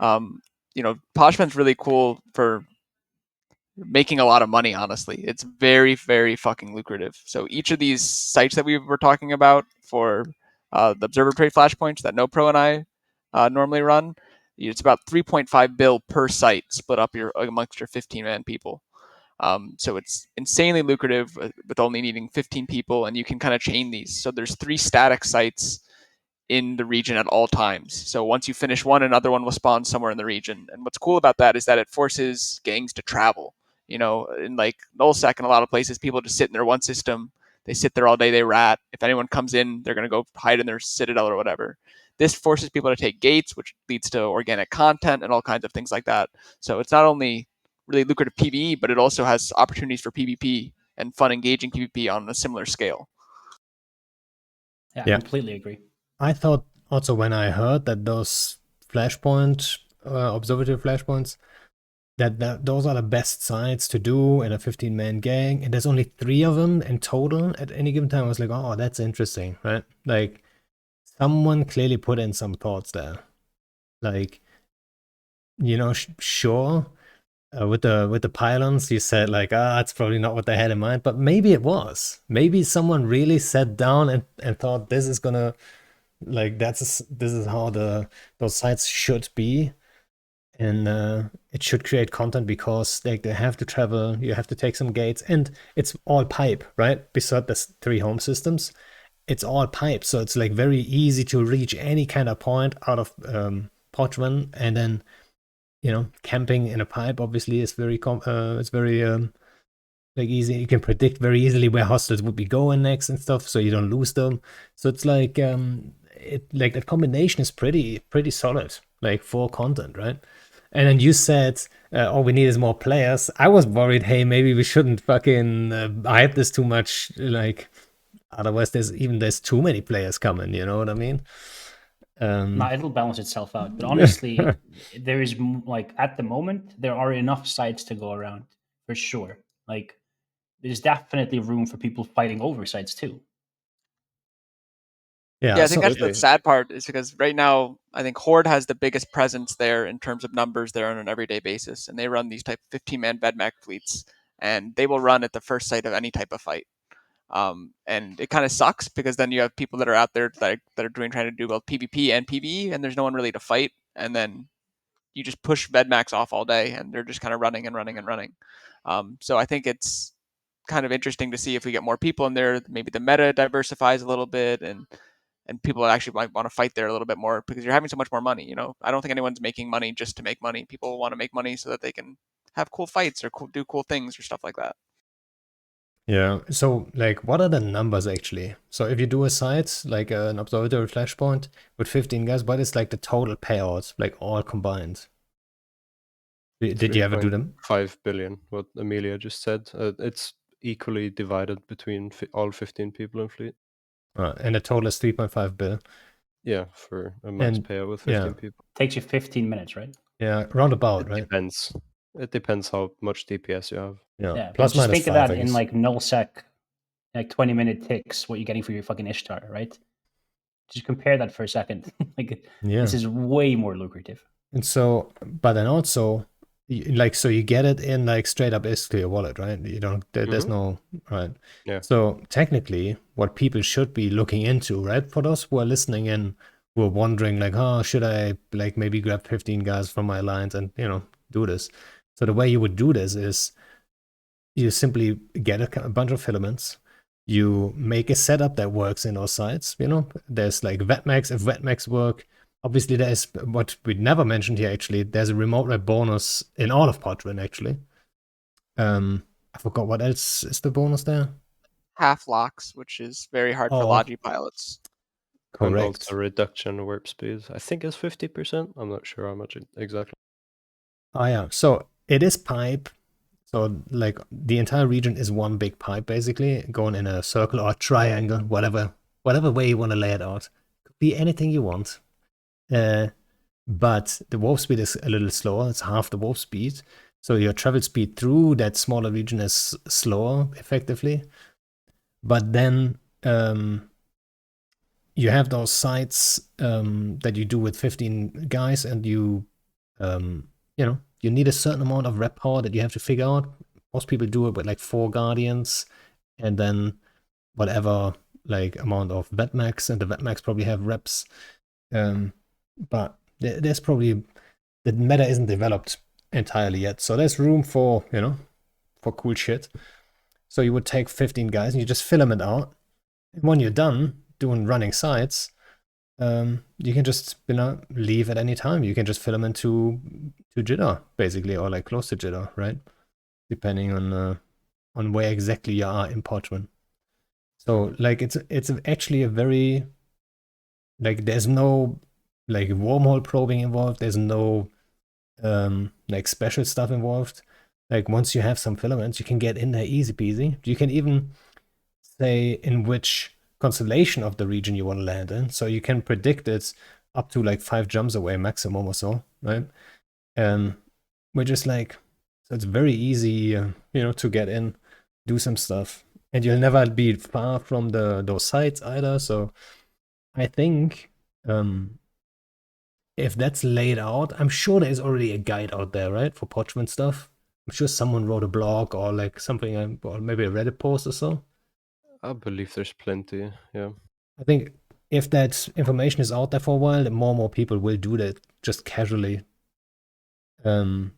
Poshman's really cool for making a lot of money. Honestly, it's very very fucking lucrative. So each of these sites that we were talking about for the observer trade flashpoints that NoPro and I normally run, it's about 3.5 bill per site, split up amongst your 15-man people. So it's insanely lucrative with only needing 15 people, and you can kind of chain these. So there's 3 static sites in the region at all times. So once you finish one, another one will spawn somewhere in the region. And what's cool about that is that it forces gangs to travel. In like Nullsec and a lot of places, people just sit in their one system. They sit there all day, they rat. If anyone comes in, they're going to go hide in their citadel or whatever. This forces people to take gates, which leads to organic content and all kinds of things like that. So it's not only really lucrative PvE, but it also has opportunities for PvP and fun, engaging PvP on a similar scale. Yeah, I Yeah. completely agree. I thought also when I heard that those flashpoint, observatory flashpoints, that those are the best sites to do in a 15-man gang, and there's only 3 of them in total at any given time. I was like, oh, that's interesting, right? Like, someone clearly put in some thoughts there. Like, sure, with the pylons, you said like, it's probably not what they had in mind, but maybe it was. Maybe someone really sat down and thought this is gonna, like, this is how those sites should be, and it should create content because they have to travel, you have to take some gates, and it's all pipe, right? Beside the 3 home systems, it's all pipe, so it's like very easy to reach any kind of point out of Pochven, and then camping in a pipe obviously is very it's very like easy. You can predict very easily where hostiles would be going next and stuff, so you don't lose them. So it's like like that combination is pretty solid, like for content, right? And then you said all we need is more players. I was worried, hey, maybe we shouldn't fucking hype this too much, like otherwise there's too many players coming, you know what I mean? No, it'll balance itself out. But honestly, there is like at the moment there are enough sites to go around for sure. Like there's definitely room for people fighting over sites too. Yeah, I think so that's the Absolutely. sad part is because right now I think Horde has the biggest presence there in terms of numbers there on an everyday basis, and they run these type 15-man Vedmak fleets, and they will run at the first sight of any type of fight. And it kind of sucks because then you have people that are out there that are trying to do both PvP and PvE, and there's no one really to fight, and then you just push Vedmax off all day, and they're just kind of running and running and running. So I think it's kind of interesting to see if we get more people in there. Maybe the meta diversifies a little bit, and people actually might want to fight there a little bit more because you're having so much more money. I don't think anyone's making money just to make money. People want to make money so that they can have cool fights or do cool things or stuff like that. yeah, so like what are the numbers actually? So if you do a site like an observatory flashpoint with 15 guys, what is like the total payout, like all combined? Did you ever do them? 3.5 billion, what Amelia just said. It's equally divided between all 15 people in fleet. And the total is 3.5 bill. Yeah, for a max And payout with yeah, 15 people. Takes you 15 minutes, right? yeah, roundabout, It right? depends. It depends how much DPS you have. Yeah, Yeah, but plus just minus think of 5, that I in guess. like nullsec, like 20-minute ticks. What you're getting for your fucking Ishtar, right? Just compare that for a second. Like Yeah. this is way more lucrative. And so, but then also, like, so you get it in like straight up ISK to your wallet, right? You don't, there's no, right? Yeah. So technically, what people should be looking into, right? For those who are listening in, who are wondering, like, oh, should I like maybe grab 15 guys from my alliance and, do this? So the way you would do this is you simply get a bunch of filaments. You make a setup that works in those sites. There's like wetmax. If wetmax work, obviously there's what we never mentioned here. Actually, there's a remote rep bonus in all of Pochven. Actually, I forgot what else is the bonus there. Half locks, which is very hard for Oh, Logi pilots. And correct. also reduction warp speed. I think it's 50%. I'm not sure how much exactly. Oh yeah. So it is pipe. So like the entire region is one big pipe, basically going in a circle or a triangle, whatever way you want to lay it out. Could be anything you want. But the warp speed is a little slower. It's half the warp speed. So your travel speed through that smaller region is slower, effectively. But then you have those sites that you do with 15 guys, and you need a certain amount of rep power that you have to figure out. Most people do it with like 4 guardians, and then whatever like amount of Vetmax, and the Vetmax probably have reps. But there's probably, the meta isn't developed entirely yet, so there's room for for cool shit. So you would take 15 guys and you just filament out, and when you're done doing running sites, you can just leave at any time. You can just filament to jitter, basically, or like close to jitter, right? Depending on where exactly you are in Pochven. So like it's actually a very, like, there's no like wormhole probing involved. There's no like special stuff involved. Like once you have some filaments, you can get in there easy peasy. You can even say in which constellation of the region you want to land in, so you can predict it up to like 5 jumps away maximum or so, right? Which is like, so it's very easy, to get in, do some stuff, and you'll never be far from those sites either. So I think if that's laid out, I'm sure there's already a guide out there, right, for Pochven stuff. I'm sure someone wrote a blog or like something, or maybe a Reddit post or so. I believe there's plenty. Yeah. I think if that information is out there for a while, then more and more people will do that just casually. But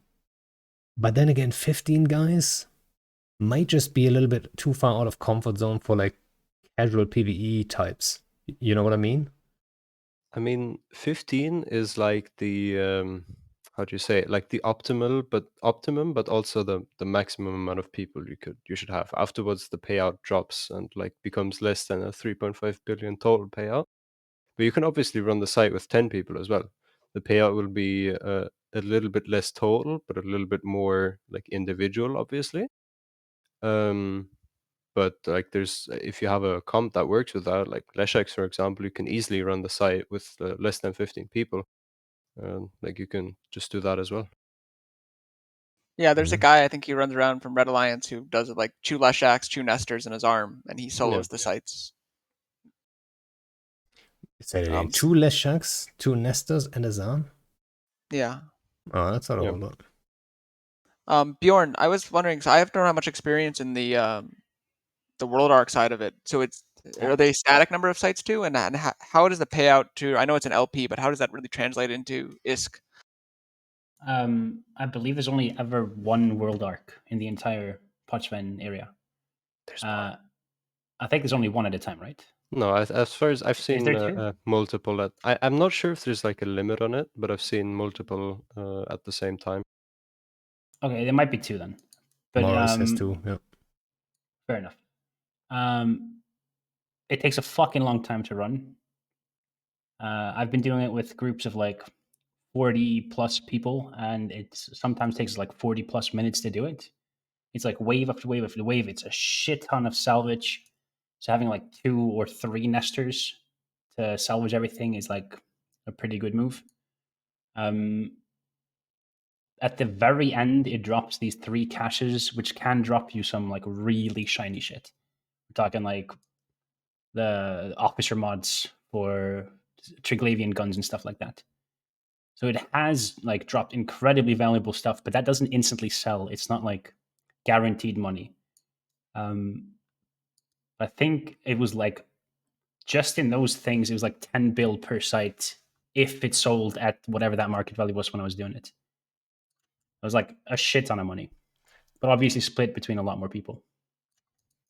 then again, 15 guys might just be a little bit too far out of comfort zone for like casual PvE types. You know what I mean? I mean, 15 is like the how do you say it? Like the optimum, but also the maximum amount of people you should have. Afterwards, the payout drops and like becomes less than a 3.5 billion total payout. But you can obviously run the site with 10 people as well. The payout will be a little bit less total, but a little bit more like individual, obviously. But like if you have a comp that works with that, like Leshx, for example, you can easily run the site with less than 15 people. Like you can just do that as well. Yeah, there's a guy, I think he runs around from Red Alliance, who does it like 2 Leshaks, 2 Nesters in his arm, and he solos the sites. Is that it? 2 Leshaks, 2 Nesters, and a Zan? Yeah. Oh, that's not a whole lot. Bjorn, I was wondering, so I don't have much experience in the World Arc side of it. So are they static number of sites too? And how does the payout to, I know it's an LP, but how does that really translate into ISK? I believe there's only ever one world arc in the entire Pochven area. There's more. I think there's only one at a time, right? No, as far as I've seen multiple. I'm not sure if there's like a limit on it, but I've seen multiple at the same time. Okay, there might be 2 then. But Morris has 2, yeah. Fair enough. It takes a fucking long time to run. I've been doing it with groups of like 40 plus people, and it sometimes takes like 40 plus minutes to do it. It's like wave after wave after wave. It's a shit ton of salvage. So having like 2 or 3 nesters to salvage everything is like a pretty good move. at the very end, it drops these 3 caches, which can drop you some like really shiny shit. We're talking like the officer mods for Triglavian guns and stuff like that. So it has like dropped incredibly valuable stuff, but that doesn't instantly sell. It's not like guaranteed money. I think it was like just in those things, it was like 10 bill per site if it sold at whatever that market value was when I was doing it. It was like a shit ton of money, but obviously split between a lot more people.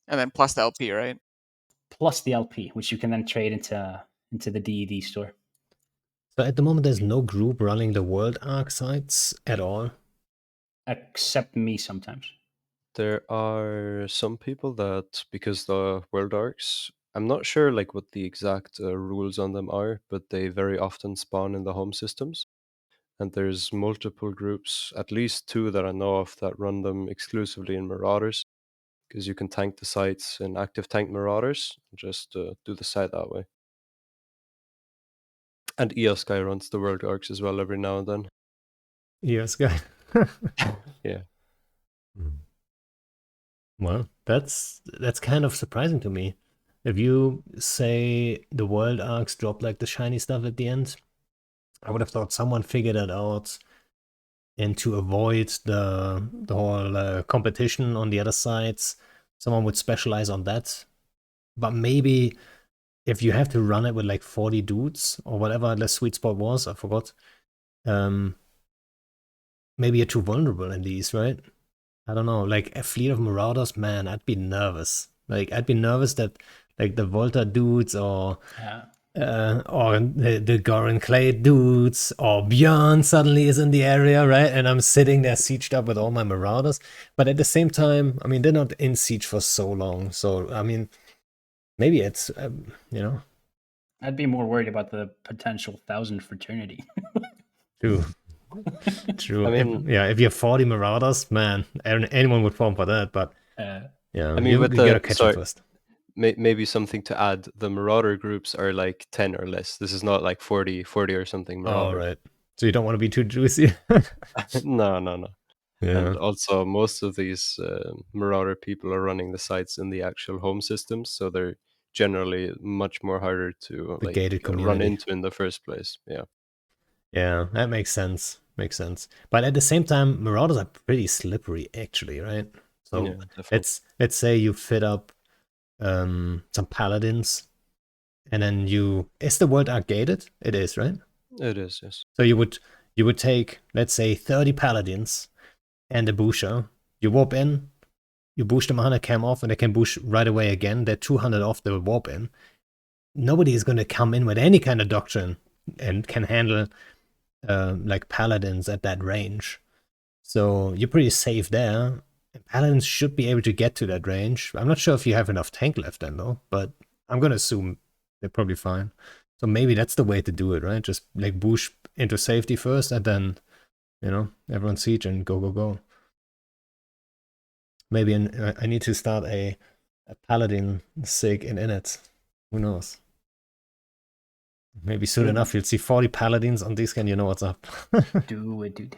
And then plus the LP, right? Plus the LP, which you can then trade into the DED store. So at the moment, there's no group running the World Arc sites at all? Except me sometimes. There are some people that, because the World Arcs, I'm not sure like what the exact rules on them are, but they very often spawn in the home systems. And there's multiple groups, at least 2 that I know of, that run them exclusively in Marauders, because you can tank the sites in active tank Marauders, just do the site that way. And EOS guy runs the World Arcs as well every now and then. Yes, guy. Yeah. Well, that's kind of surprising to me. If you say the World Arcs drop like the shiny stuff at the end, I would have thought someone figured it out, and to avoid the whole competition on the other sides, someone would specialize on that. But maybe if you have to run it with like 40 dudes or whatever the sweet spot was, I forgot. Maybe you're too vulnerable in these, right? I don't know. Like a fleet of Marauders, man, I'd be nervous. Like I'd be nervous that like the Volta dudes or the Goran Clay dudes or Bjorn suddenly is in the area, right? And I'm sitting there sieged up with all my Marauders. But at the same time, I mean, they're not in siege for so long. So, I mean, maybe it's, you know. I'd be more worried about the potential 1,000 fraternity. True. True. I mean, if you have 40 Marauders, man, anyone would fall for that. But yeah, I mean, you with gotta catch them first. Maybe something to add, the Marauder groups are like 10 or less. This is not like 40 or something Marauders. Oh, right. So you don't want to be too juicy? No. Yeah. And also, most of these Marauder people are running the sites in the actual home systems, so they're generally much more harder to The like gated run community. into in the first place. Yeah. Yeah, that makes sense. Makes sense. But at the same time, Marauders are pretty slippery, actually, right? So Yeah, let's say you fit up some paladins, and then is the world arc gated? It is, right? it is, yes. So you would take, let's say, 30 paladins and a busher. You warp in, you boost them 100 cam off, and they can boost right away again. They're 200 off the warp in. Nobody is going to come in with any kind of doctrine and can handle like paladins at that range. So you're pretty safe there. Paladins should be able to get to that range. I'm not sure if you have enough tank left then though, but I'm gonna assume they're probably fine. So maybe that's the way to do it, right? Just like boost into safety first, and then, you know, everyone siege and go. Maybe I need to start a paladin sig in Init. Who knows? Maybe soon enough you'll see 40 paladins on this, and you know what's up. Do it, dude.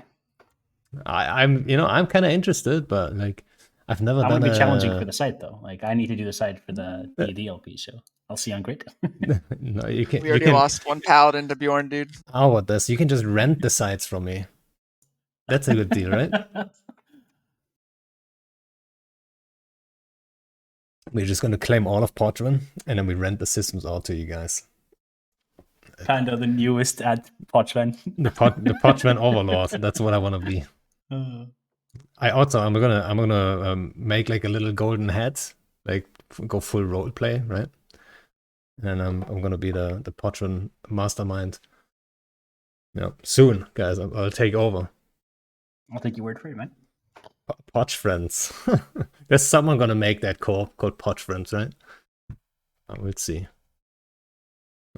I'm kind of interested, but like I've never I done want to be challenging for the site though. Like I need to do the site for the DLP, so I'll see on grid. No, you can. We already lost 1 paladin to Bjorn, dude. How about this? You can just rent the sites from me. That's a good deal, right? We're just going to claim all of Pochven, and then we rent the systems out to you guys. Kind of the newest at Pochven. The Pochven overlord. That's what I want to be. I'm gonna make like a little golden hat, like go full role play, right? And I'm gonna be the Pochven mastermind. Yeah, soon, guys. I'll take over. I'll take your word for it, man. Poch Friends. There's someone gonna make that called Poch Friends, right? We'll see.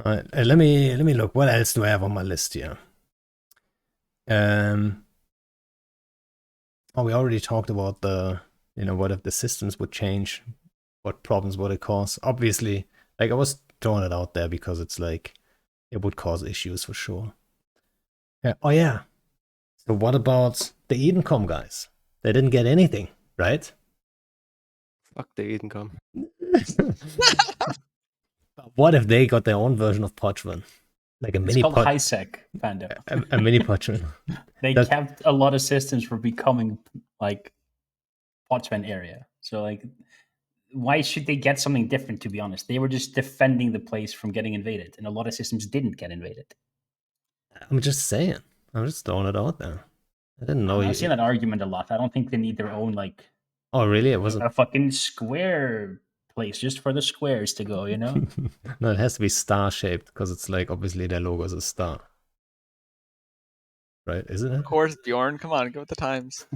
All right, let me look. What else do I have on my list here? Oh, we already talked about what if the systems would change? What problems would it cause? Obviously, like I was throwing it out there because it's like it would cause issues for sure. Oh yeah. So what about the Edencom guys? They didn't get anything, right? Fuck the Edencom. What if they got their own version of Pochven? Like a It's mini called pot, HiSec, Pando. a mini Pochven. They That- kept a lot of systems from becoming like Pochven area. So like, why should they get something different? To be honest, they were just defending the place from getting invaded, and a lot of systems didn't get invaded. I'm just saying. I'm just throwing it out there. I didn't know I've seen that argument a lot. I don't think they need their own like Oh, really? It wasn't. a fucking square place just for the squares to go. You know? No, it has to be star shaped because it's like obviously their logo is a star, right? Isn't it? Of course, Bjorn. Come on, go with the times.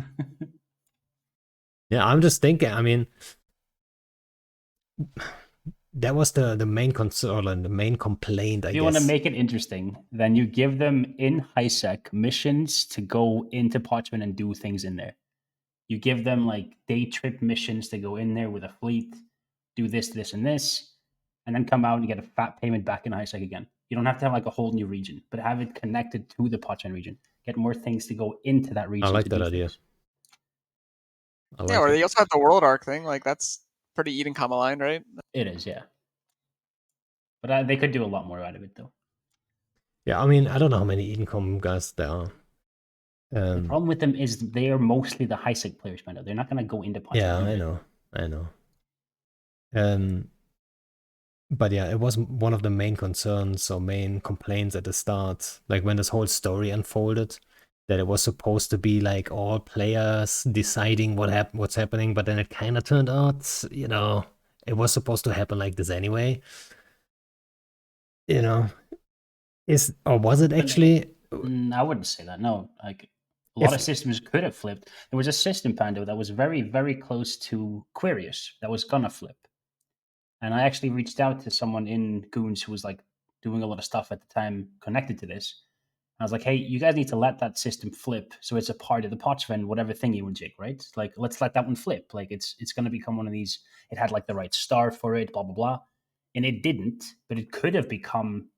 Yeah, I'm just thinking. I mean, that was the main concern and the main complaint. I If you guess. want to make it interesting, then you give them in HiSec missions to go into Pochven and do things in there. You give them like day trip missions to go in there with a fleet, do this, this, and this, and then come out and get a fat payment back in HiSec again. You don't have to have like a whole new region, but have it connected to the Pochven region. Get more things to go into that region. I like to that do idea. things. I Yeah, like or it. they also have the World Arc thing. Like that's pretty Edencom aligned, right? It is, yeah. But they could do a lot more out of it, though. Yeah, I mean, I don't know how many Edencom guys there are. The problem with them is they are mostly the HiSec players, man. They're not going to go into Pochven. Yeah, I know. But yeah, it was one of the main concerns or main complaints at the start, like when this whole story unfolded, that it was supposed to be like all players deciding what's happening, but then it kind of turned out, it was supposed to happen like this anyway. Or was it actually? I wouldn't say that. No, like a lot of systems could have flipped. There was a system, Pando, that was very, very close to Quirius that was gonna flip. And I actually reached out to someone in Goons who was like doing a lot of stuff at the time connected to this. I was like, hey, you guys need to let that system flip so it's a part of the Pochven, whatever thing you would jig, right? Like, let's let that one flip. Like, it's going to become one of these. It had like the right star for it, blah blah blah, and it didn't. But it could have become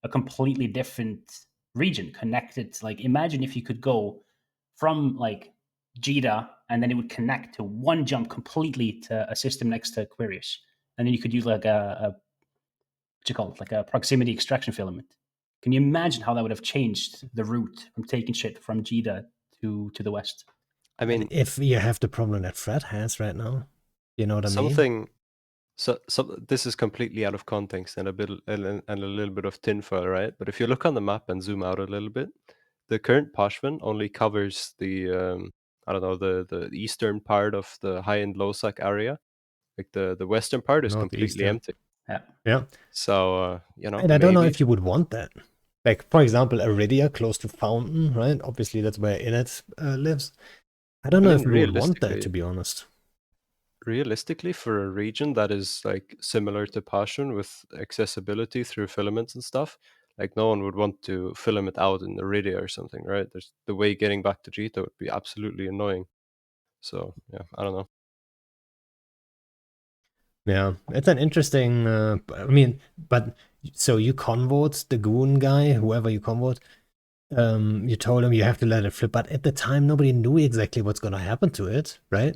a completely different region connected. Like, imagine if you could go from like Jita and then it would connect to one jump completely to a system next to Quirius, and then you could use like a what you call it, like a proximity extraction filament. Can you imagine how that would have changed the route from taking shit from Jita to the west? I mean, And if you have the problem that Fred has right now, you know what I mean? something. So this is completely out of context and a little bit of tinfoil, right? But if you look on the map and zoom out a little bit, the current Pochven only covers the I don't know, the eastern part of the high and low sec area. Like the western part is completely Northeastern. empty. Yeah. So And I don't know if you would want that. Like, for example, Iridia, close to Fountain, right? Obviously, that's where Init lives. I don't know if you would want that, to be honest. Realistically, for a region that is like similar to Pochven with accessibility through filaments and stuff, like no one would want to filament out in Iridia or something, right? There's the way getting back to Jita would be absolutely annoying. So yeah, I don't know. Yeah, it's an interesting. But so you convert the goon guy, whoever you convert. You told him you have to let it flip, but at the time nobody knew exactly what's going to happen to it, right?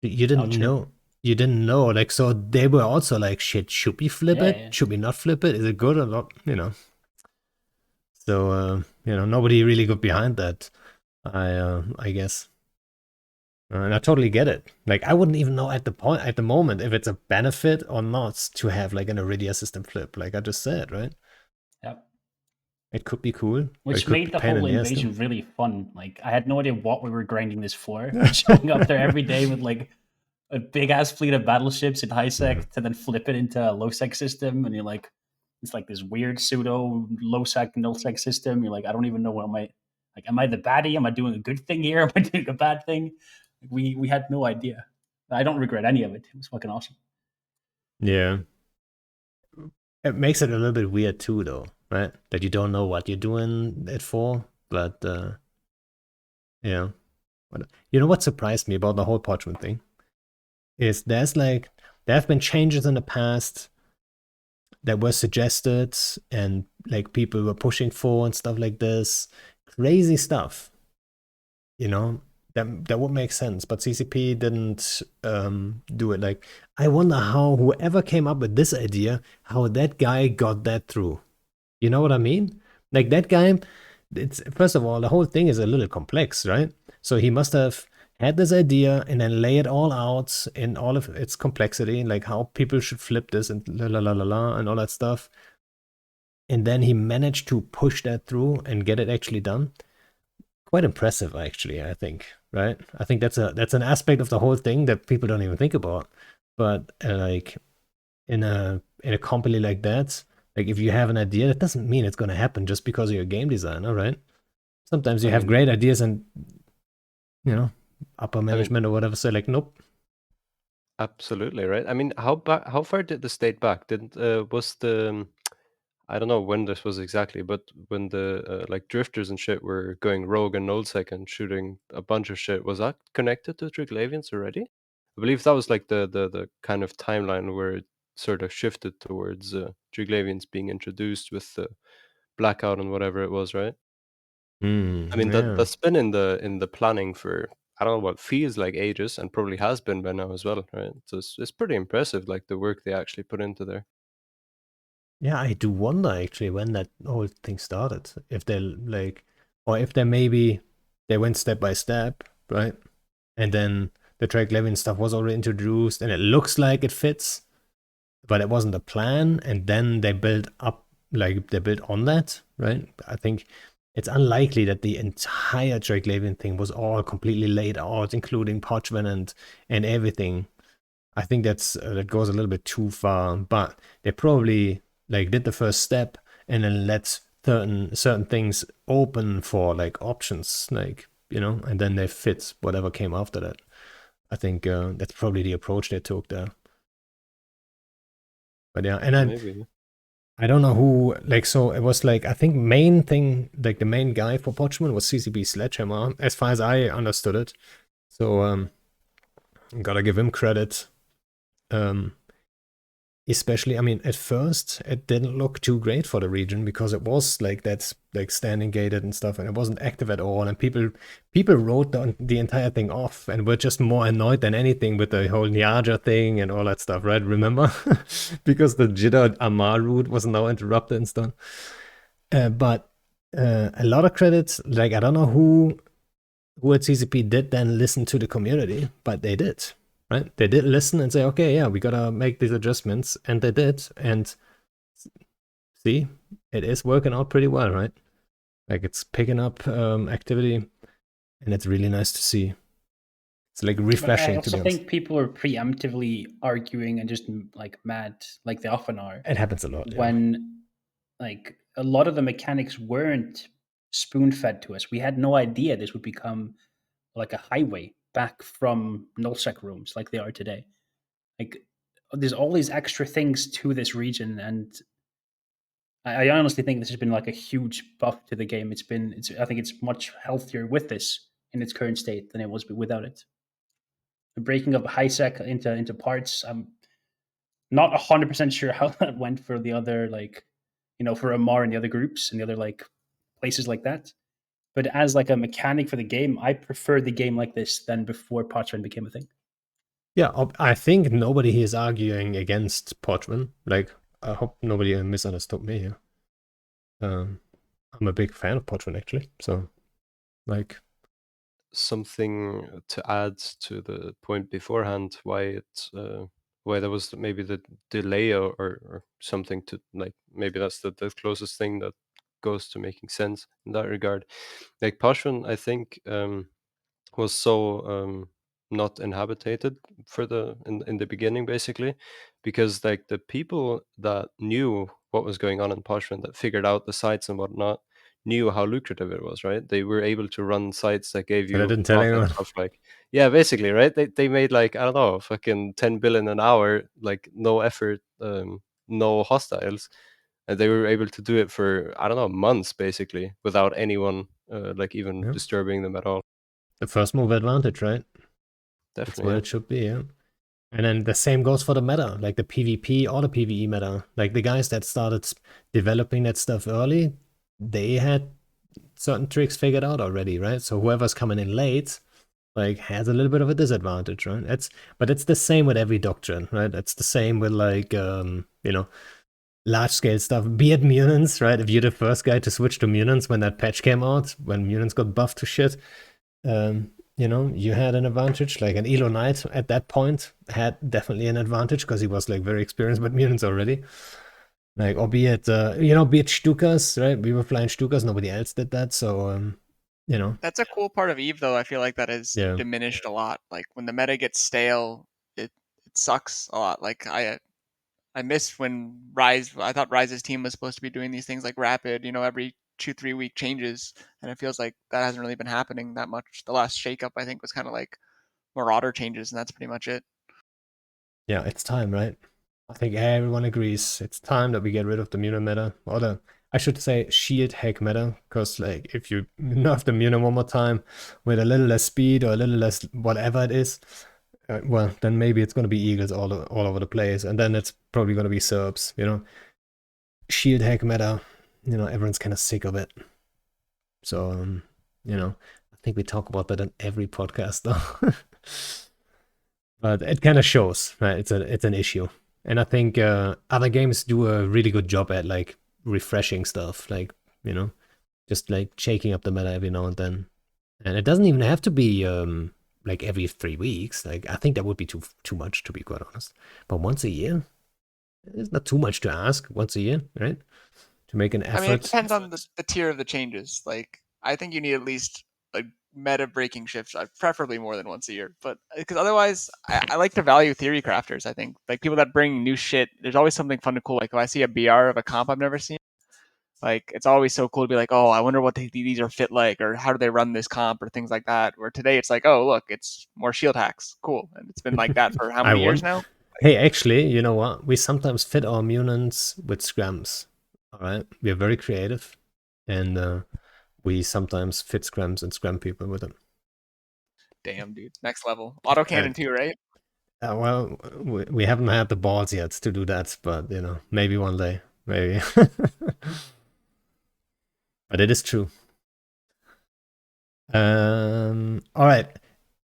You didn't know. You didn't know. Like, so they were also like, shit, should we flip it? Yeah. Should we not flip it? Is it good or not? So nobody really got behind that. I guess. And I totally get it. Like, I wouldn't even know at the moment if it's a benefit or not to have like an Iridia system flip, like I just said, right? Yep. It could be cool. Which made the whole invasion really fun. Like, I had no idea what we were grinding this for. Showing up there every day with like a big ass fleet of battleships in HiSec to then flip it into a low sec system, and you're like, it's like this weird pseudo low sec null sec system. You're like, I don't even know what am I the baddie? Am I doing a good thing here? Am I doing a bad thing? We had no idea. I don't regret any of it. It was fucking awesome. Yeah. It makes it a little bit weird too, though, right? That you don't know what you're doing it for, but yeah. You know what surprised me about the whole Pochven thing? Is there have been changes in the past that were suggested and like people were pushing for and stuff like this. Crazy stuff. you know, that would make sense. But CCP didn't do it. Like, I wonder how whoever came up with this idea, how that guy got that through. You know what I mean? Like that guy, it's first of all, the whole thing is a little complex, right? So he must have had this idea and then lay it all out in all of its complexity, like how people should flip this and la la la la la and all that stuff. And then he managed to push that through and get it actually done. Quite impressive, actually, I think, right? I think that's an aspect of the whole thing that people don't even think about. But like in a company like that, like if you have an idea, that doesn't mean it's going to happen just because you're a game designer, right? Sometimes you I have mean, great ideas and, you know, upper management or whatever say like, nope. absolutely, right? I mean, how far did this date back? Did was the I don't know when this was exactly, but when the like drifters and shit were going rogue and nullsec and shooting a bunch of shit, was that connected to Triglavians already? I believe that was like the kind of timeline where it sort of shifted towards Triglavians being introduced with the blackout and whatever it was, right? I mean that Yeah. that's been in the planning for I don't know what feels like ages and probably has been by now as well, right? So it's pretty impressive, like the work they actually put into there. Yeah, I do wonder actually when that whole thing started. If they like, or if they maybe they went step by step, right? And then the Triglavian stuff was already introduced and it looks like it fits, but it wasn't the plan. And then they built up, like they built on that, right? I think it's unlikely that the entire Triglavian thing was all completely laid out, including Pochven and everything. I think that goes a little bit too far, but they probably like did the first step and then let certain things open for like options, like, you know, and then they fit whatever came after that. I think that's probably the approach they took there. But yeah, and Maybe. I don't know who, like, so it was like, I think main thing, like the main guy for Pochman was CCB Sledgehammer, as far as I understood it. So gotta give him credit. Especially, I mean, at first it didn't look too great for the region because it was like that's like standing gated and stuff, and it wasn't active at all. And people wrote the entire thing off and were just more annoyed than anything with the whole Nyaja thing and all that stuff, right? Remember? Because the Jitter Amar route was now interrupted and stuff. But a lot of credits, like I don't know who at CCP did then listen to the community, but they did. Right? They did listen and say, okay, yeah, we gotta make these adjustments, and they did. And see, it is working out pretty well, right? Like it's picking up activity, and it's really nice to see. It's like But I refreshing, to be also honest. think people are preemptively arguing and just like mad, like they often are, It happens a lot, yeah. when like a lot of the mechanics weren't spoon fed to us. We had no idea this would become like a highway back from nullsec rooms like they are today. Like there's all these extra things to this region, and I honestly think this has been like a huge buff to the game. I think it's much healthier with this in its current state than it was without it. The breaking of high sec into parts. I'm not 100% sure how that went for the other, like, for Amar and the other groups and the other like places like that. But as like a mechanic for the game, I prefer the game like this than before Pochven became a thing. Yeah, I think nobody is arguing against Pochman. Like, I hope nobody misunderstood me here. I'm a big fan of Pochman, actually. So, like, Something to add to the point beforehand, why there was maybe the delay or something to like maybe that's the closest thing that goes to making sense in that regard. Like Pochven, I think was so not inhabited for in the beginning basically because like the people that knew what was going on in Pochven that figured out the sites and whatnot knew how lucrative it was, right? They were able to run sites that gave but I you didn't tell profit anyone. of like yeah, basically, right? They made like I don't know, fucking 10 billion an hour, like no effort, no hostiles, and they were able to do it for I don't know months basically without anyone like even Yeah. disturbing them at all. The first move advantage, right? That's Definitely, what yeah. it should be, yeah. And then the same goes for the meta, like the PvP or the PvE meta. Like the guys that started developing that stuff early, they had certain tricks figured out already, right? So whoever's coming in late, like, has a little bit of a disadvantage, right? But it's the same with every doctrine, right? It's the same with like large scale stuff. Be it mutants, right? If you're the first guy to switch to mutants when that patch came out, when mutants got buffed to shit, you had an advantage. Like an Elo Knight at that point had definitely an advantage because he was like very experienced with mutants already. Like, or be it Stukas, right? We were flying Stukas, nobody else did that, so That's a cool part of Eve, though. I feel like that has Yeah. diminished a lot. Like when the meta gets stale, it sucks a lot. Like I miss when Rise. I thought Rise's team was supposed to be doing these things like rapid, every 2-3 week changes, and it feels like that hasn't really been happening that much. The last shakeup I think was kind of like Marauder changes, and that's pretty much it. Yeah, it's time, right? I think everyone agrees. It's time that we get rid of the Muno meta. Or I should say shield hack meta, because like if you nerf the Muno one more time with a little less speed or a little less whatever it is, well, then maybe it's going to be Eagles all over the place, and then it's probably going to be Serbs, Shield hack meta, everyone's kind of sick of it. So, I think we talk about that in every podcast, though. But it kind of shows, right? It's an issue, and I think other games do a really good job at like refreshing stuff, like just like shaking up the meta every now and then. And it doesn't even have to be like every 3 weeks. Like I think that would be too much, to be quite honest. But once a year, it's not too much to ask. Once a year, right? To make an effort. I mean, it depends on the tier of the changes. Like I think you need at least like meta breaking shifts, preferably more than once a year. But because otherwise, I like to value theory crafters. I think like people that bring new shit. There's always something fun to cool. Like if I see a BR of a comp I've never seen, like it's always so cool to be like, oh, I wonder what these are fit like, or how do they run this comp, or things like that. Where today it's like, oh, look, it's more shield hacks, cool, and it's been like that for how many years now? Hey, actually, you know what? We sometimes fit our mutants with scrams. All right, we are very creative, and we sometimes fit scrams and scram people with them. Damn, dude, next level. Autocannon too, right? Well, we haven't had the balls yet to do that, but maybe one day, maybe. But it is true. All right.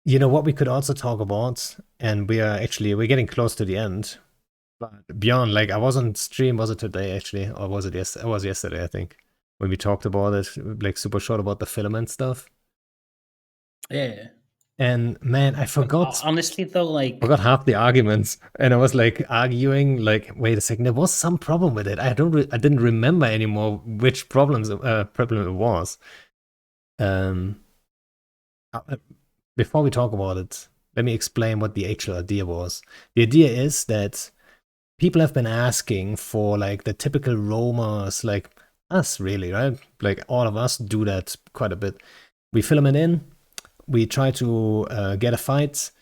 You know what we could also talk about, and we're getting close to the end. But Bjorn, like I was on stream, was it today actually, or was it yesterday? It was yesterday, I think, when we talked about it, like super short about the filament stuff. Yeah. And man, I forgot. Honestly, though, like forgot half the arguments, and I was like arguing, like, wait a second, there was some problem with it. I didn't remember anymore which problem it was. Before we talk about it, let me explain what the actual idea was. The idea is that people have been asking for like the typical roamers, like us, really, right? Like all of us do that quite a bit. We filament in. We try to get a fight,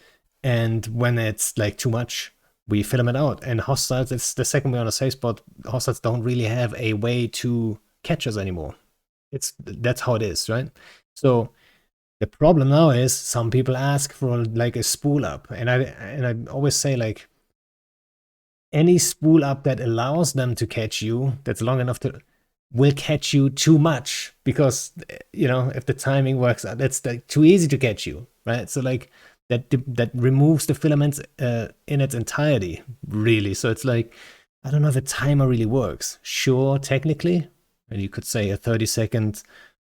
and when it's like too much, we filament out. And hostiles, it's the second we're on a safe spot, hostiles don't really have a way to catch us anymore. That's how it is, right? So the problem now is some people ask for like a spool up, and I always say like any spool up that allows them to catch you, that's long enough to will catch you too much, because if the timing works out, that's like too easy to catch you, right? So like that removes the filaments in its entirety, really. So it's like, I don't know if a timer really works. Sure, technically, and you could say a 30-second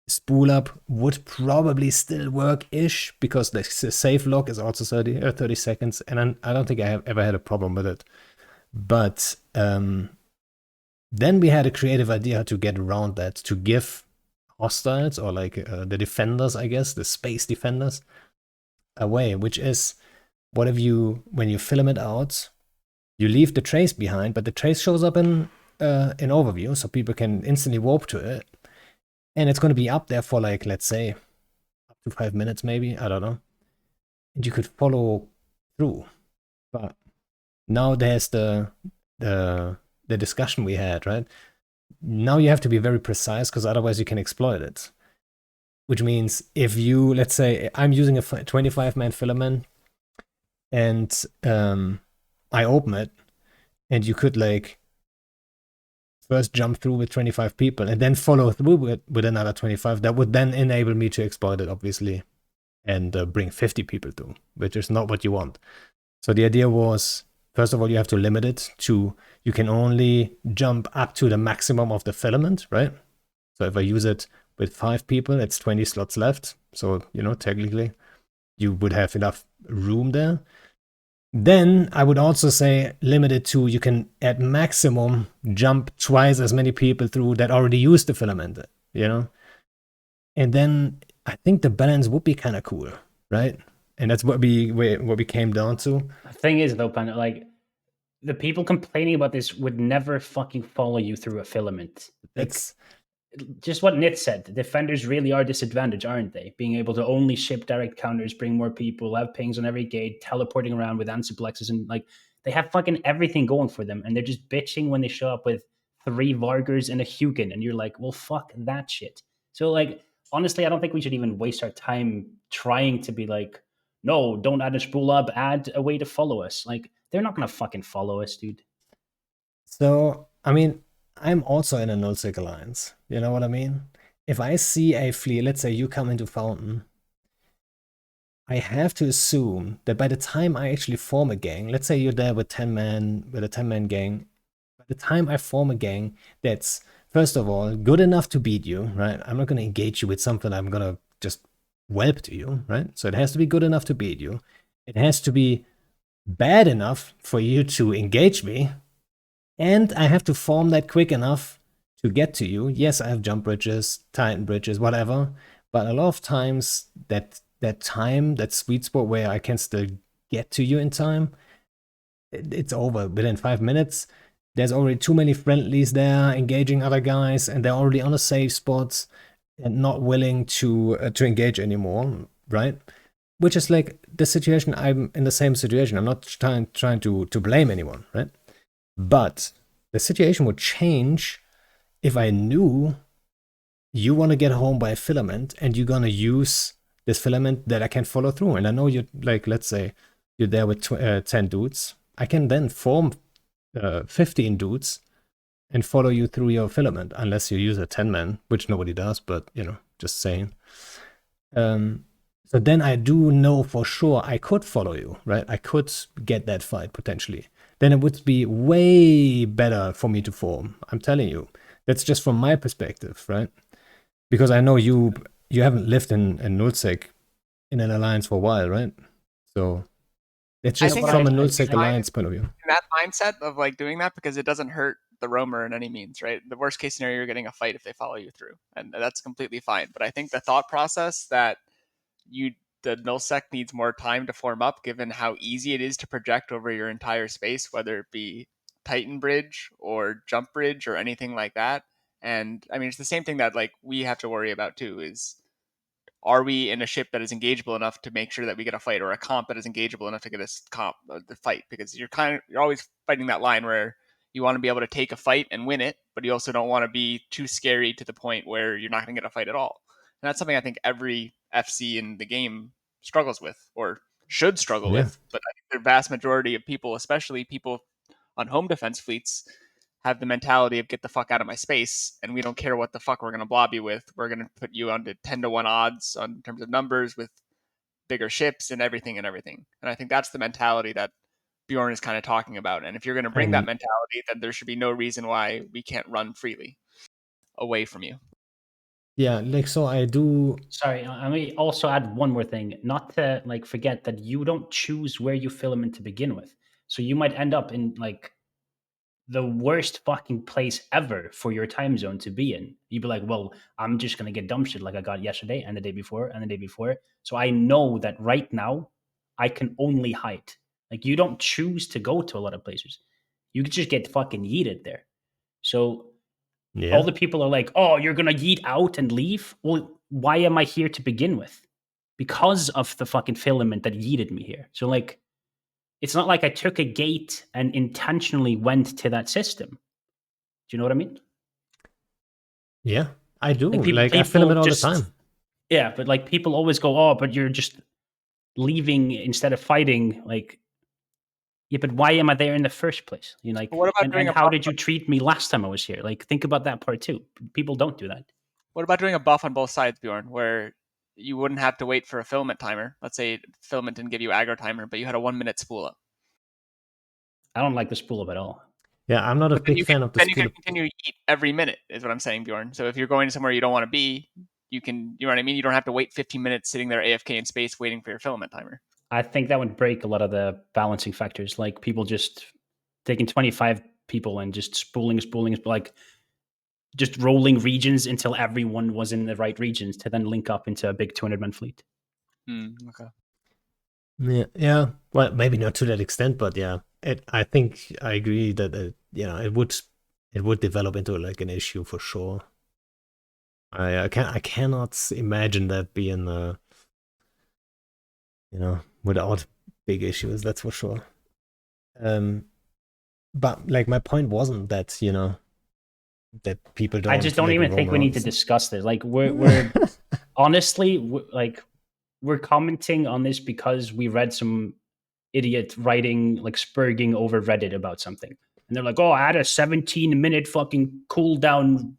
spool up would probably still work-ish, because the safe lock is also 30 seconds, and I don't think I have ever had a problem with it. But then we had a creative idea how to get around that, to give hostiles, or like the defenders, I guess, the space defenders, a way, which is, when you filament out, you leave the trace behind, but the trace shows up in overview, so people can instantly warp to it, and it's going to be up there for like, let's say, up to 5 minutes, maybe, I don't know, and you could follow through. But now there's the discussion we had, right? Now you have to be very precise, because otherwise you can exploit it. Which means if you, let's say, I'm using a 25-man filament, and I open it, and you could like first jump through with 25 people and then follow through with another 25, that would then enable me to exploit it, obviously, and bring 50 people through, which is not what you want. So the idea was, first of all, you have to limit it to, you can only jump up to the maximum of the filament, right? So if I use it with 5 people, it's 20 slots left. So, technically, you would have enough room there. Then I would also say limit it to, you can at maximum jump twice as many people through that already used the filament, And then I think the balance would be kind of cool, right? And that's what we came down to. The thing is, though, Panda, like, the people complaining about this would never fucking follow you through a filament. That's just what Nit said. The defenders really are disadvantaged, aren't they? Being able to only ship direct counters, bring more people, have pings on every gate, teleporting around with ansiplexes, and like they have fucking everything going for them, and they're just bitching when they show up with 3 Vargers and a Hugin, and you're like, well, fuck that shit. So like, honestly, I don't think we should even waste our time trying to be like, no, don't add a spool up, add a way to follow us. Like, they're not gonna fucking follow us, dude. So, I mean, I'm also in a nullsec alliance. You know what I mean? If I see a fleet, let's say you come into Fountain, I have to assume that by the time I actually form a gang, let's say you're there with a 10-man gang, by the time I form a gang that's, first of all, good enough to beat you, right? I'm not going to engage you with something I'm going to just whelp to you, right? So it has to be good enough to beat you. It has to be bad enough for you to engage me. And I have to form that quick enough to get to you. Yes, I have jump bridges, Titan bridges, whatever. But a lot of times that time, that sweet spot where I can still get to you in time, it's over within 5 minutes. There's already too many friendlies there engaging other guys, and they're already on a safe spot and not willing to engage anymore, right? Which is like the situation. I'm in the same situation. I'm not trying to blame anyone, right? But the situation would change if I knew you want to get home by a filament and you're going to use this filament that I can follow through. And I know you're like, let's say you're there with 10 dudes. I can then form 15 dudes and follow you through your filament, unless you use a 10-man, which nobody does, but, just saying. So then I do know for sure I could follow you, right? I could get that fight potentially. Then it would be way better for me to form. I'm telling you. That's just from my perspective, right? Because I know you haven't lived in nullsec in an alliance for a while, right? So it's just from a nullsec alliance point of view. In that mindset of like doing that, because it doesn't hurt the roamer in any means, right? The worst case scenario, you're getting a fight if they follow you through, and that's completely fine. But I think the thought process that the nullsec needs more time to form up, given how easy it is to project over your entire space, whether it be Titan bridge or jump bridge or anything like that. And I mean, it's the same thing that like we have to worry about too, is are we in a ship that is engageable enough to make sure that we get a fight, or a comp that is engageable enough to get us the fight? Because you're always fighting that line where you want to be able to take a fight and win it, but you also don't want to be too scary to the point where you're not going to get a fight at all. And that's something I think every FC in the game struggles with, or should struggle with. But I think the vast majority of people, especially people on home defense fleets, have the mentality of get the fuck out of my space, and we don't care what the fuck we're going to blob you with. We're going to put you onto 10-1 odds in terms of numbers with bigger ships and everything. And I think that's the mentality that Bjorn is kind of talking about. And if you're going to bring that mentality, then there should be no reason why we can't run freely away from you. Yeah, like, so I do. Sorry, I may also add one more thing. Not to like forget that you don't choose where you filament to begin with. So you might end up in like the worst fucking place ever for your time zone to be in. You'd be like, well, I'm just going to get dumb shit like I got yesterday and the day before and the day before. So I know that right now I can only hide. Like, you don't choose to go to a lot of places. You could just get fucking yeeted there. So all the people are like, oh, you're going to yeet out and leave? Well, why am I here to begin with? Because of the fucking filament that yeeted me here. So like, it's not like I took a gate and intentionally went to that system. Do you know what I mean? Yeah, I do. Like, I film it all the time. Yeah, but like people always go, oh, but you're just leaving instead of fighting. Like, Yeah, but why am I there in the first place? You know, like, But what about doing and a how buff? did you treat me last time I was here? Like, think about that part too. People don't do that. What about doing a buff on both sides, Bjorn, where you wouldn't have to wait for a filament timer? Let's say filament didn't give you aggro timer, but you had a 1 minute spool up. I don't like the spool up at all. Yeah, I'm not a But then big fan of the then you can spool. continue to eat every minute, is what I'm saying, Bjorn. So if you're going somewhere you don't want to be, you can, you know what I mean? You don't have to wait 15 minutes sitting there AFK in space waiting for your filament timer. I think that would break a lot of the balancing factors. Like people just taking 25 people and just spooling, like just rolling regions until everyone was in the right regions to then link up into a big 200-man fleet. Okay. Yeah. Well, maybe not to that extent, but yeah, I think I agree that it would develop into like an issue for sure. I cannot imagine that being without big issues. That's for sure. But like my point wasn't that that people don't. I just don't like, even roam think we need to around. discuss this. Like we're honestly like we're commenting on this because we read some idiot writing like spurging over Reddit about something, and they're like, "Oh, I had a 17-minute fucking cooldown,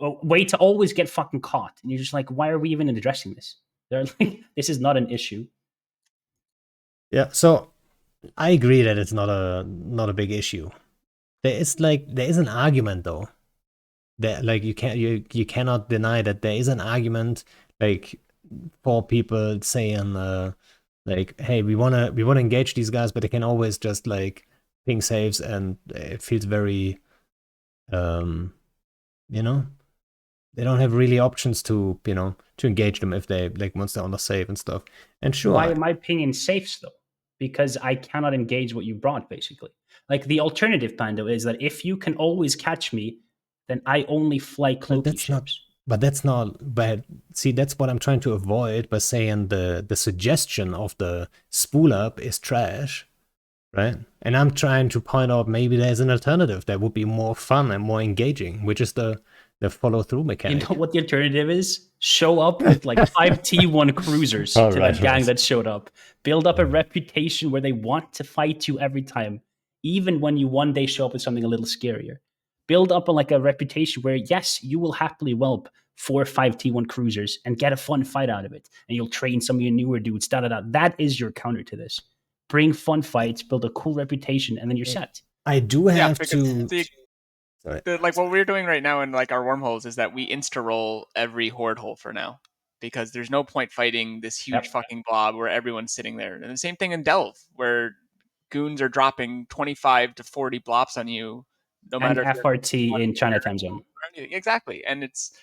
way to always get fucking caught." And you're just like, "Why are we even addressing this?" They're like, "This is not an issue." Yeah. So I agree that it's not a big issue. There is an argument though. That like you cannot deny that there is an argument like for people saying like, hey, we wanna engage these guys, but they can always just like ping saves, and it feels very they don't have really options to to engage them if they like once they're on the save and stuff. And sure, Why am I pinging safes though? Because I cannot engage what you brought, basically. Like the alternative plan though is that if you can always catch me, then I only fly but cloaky that's not ships. but see, that's what I'm trying to avoid by saying the suggestion of the spool up is trash, right? And I'm trying to point out maybe there's an alternative that would be more fun and more engaging, which is the follow through You mechanic. know what the alternative is? Show up with like 5 T1 cruisers All to right, that gang right. that showed up. Build up a reputation where they want to fight you every time, even when you one day show up with something a little scarier. Build up a reputation where, yes, you will happily whelp 4 or 5 T1 cruisers and get a fun fight out of it. And you'll train some of your newer dudes, da da da. That is your counter to this. Bring fun fights, build a cool reputation, and then you're set. I do Yeah, have because to. Sorry. like what we're doing right now in like our wormholes is that we insta roll every horde hole for now, because there's no point fighting this huge Yep. fucking blob where everyone's sitting there. And the same thing in Delve, where goons are dropping 25 to 40 blops on you, no And matter if you're FRT in China time zone. or anything. Exactly. And it's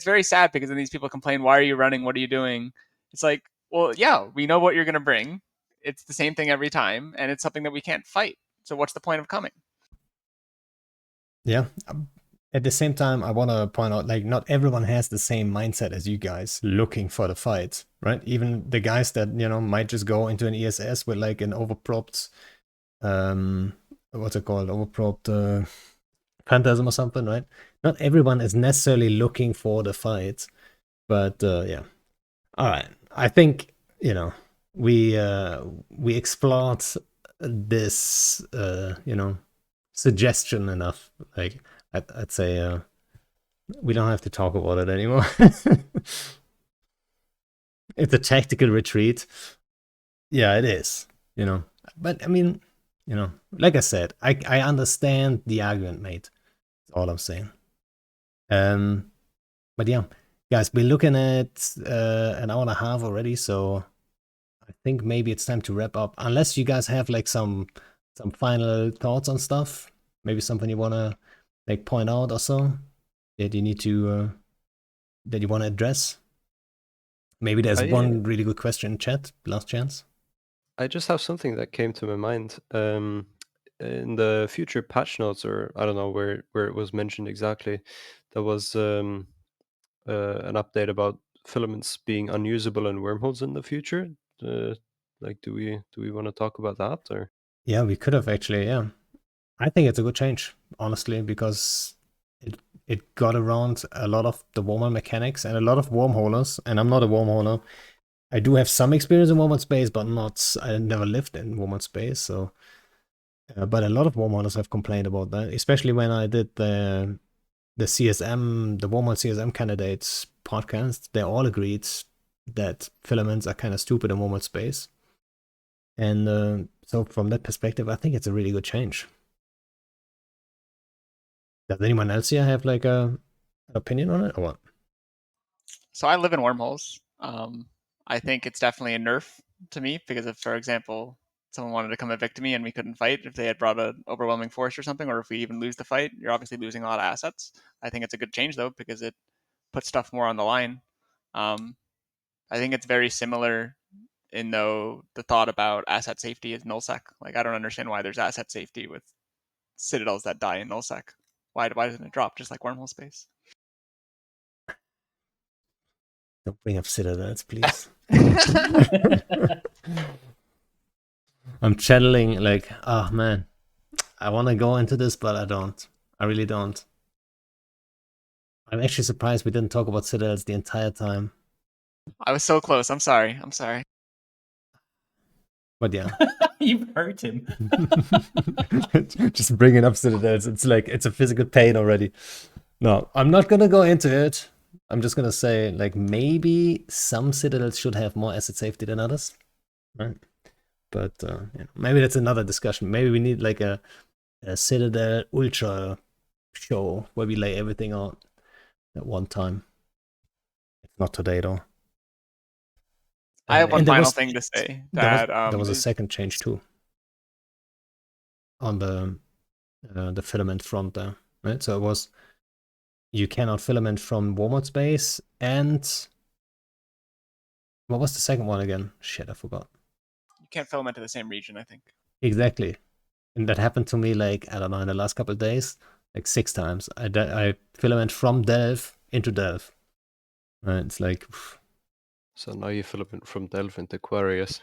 very sad because then these people complain, "Why are you running? What are you doing?" It's like, well, yeah, we know what you're going to bring. It's the same thing every time, and it's something that we can't fight. So what's the point of coming? Yeah. At the same time, I want to point out, like, not everyone has the same mindset as you guys looking for the fights, right? Even the guys that, might just go into an ESS with, like, an overpropped, what's it called? Overpropped phantasm or something, right? Not everyone is necessarily looking for the fights, but, yeah. All right. I think, we explored this, suggestion enough. Like, I'd say we don't have to talk about it anymore. It's a tactical retreat. Yeah, it is. But I mean, like I said, I understand the argument, mate. That's all I'm saying. But yeah, guys, we're looking at an hour and a half already, so I think maybe it's time to wrap up. Unless you guys have like some final thoughts on stuff, maybe something you wanna like point out or so that you need to that you wanna address. Maybe there's one really good question in chat. Last chance. I just have something that came to my mind. In the future patch notes, or I don't know where it was mentioned exactly, there was an update about filaments being unusable in wormholes in the future. Like, do we want to talk about that, or? Yeah, we could have actually. Yeah, I think it's a good change, honestly, because it got around a lot of the wormhole mechanics and a lot of wormholers. And I'm not a wormholer. I do have some experience in Walmart space, but not. I never lived in Walmart space, so. But a lot of Walmarters have complained about that, especially when I did the CSM, the Walmart CSM candidates podcast. They all agreed that filaments are kind of stupid in Walmart space, and so from that perspective, I think it's a really good change. Does anyone else here have like an opinion on it or what? So I live in wormholes. I think it's definitely a nerf to me because if, for example, someone wanted to come evict me and we couldn't fight, if they had brought an overwhelming force or something, or if we even lose the fight, you're obviously losing a lot of assets. I think it's a good change though because it puts stuff more on the line. I think it's very similar in though the thought about asset safety is nullsec. Like I don't understand why there's asset safety with citadels that die in nullsec. Why doesn't it drop just like wormhole space? Don't bring up citadels, please. I'm channeling like, oh man, I want to go into this, but I don't. I really don't. I'm actually surprised we didn't talk about citadels the entire time. I was so close. I'm sorry. I'm sorry. But yeah. You've hurt him. Just bringing up citadels, it's like, it's a physical pain already. No, I'm not going to go into it. I'm just going to say, like, maybe some citadels should have more asset safety than others. Right? But maybe that's another discussion. Maybe we need like a Citadel Ultra show where we lay everything out at one time. It's not today though. I have one And there final was- thing to say. There That was a second change too on the filament front there, right? So it was you cannot filament from Walmart space, and what was the second one again? Shit, I forgot. you can't filament to the same region. I think. Exactly, and that happened to me like I don't know in the last couple of days, like 6 times. I filament from Delve into Delve. Right? It's like. So now you filament from Delve into Aquarius.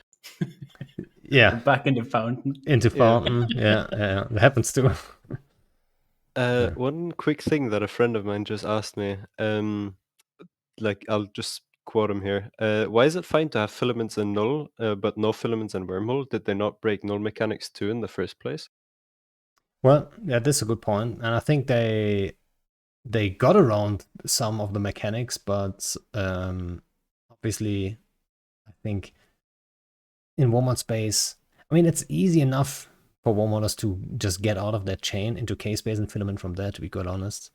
Yeah, Back in the fountain. into Yeah. Fountain. Yeah, it happens too. Yeah. One quick thing that a friend of mine just asked me, like I'll just quote him here. Why is it fine to have filaments in null, but no filaments in wormhole? Did they not break null mechanics too in the first place? Well, yeah, that's a good point, and I think they got around some of the mechanics, but obviously, I think in Walmart space, I mean, it's easy enough for Walmarters to just get out of that chain into K-space and filament from there. To be quite honest,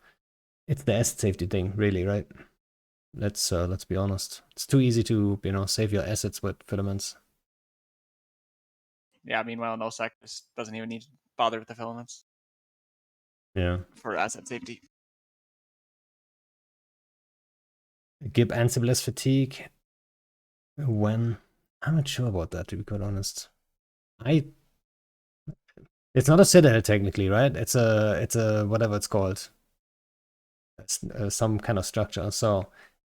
it's the asset safety thing, really, right? Let's be honest. It's too easy to save your assets with filaments. Yeah. Meanwhile, nullsec just doesn't even need to bother with the filaments. Yeah. For asset safety. Give Ansible less fatigue when I'm not sure about that, to be quite honest. It's not a citadel technically, right? It's a whatever it's called. It's, some kind of structure. So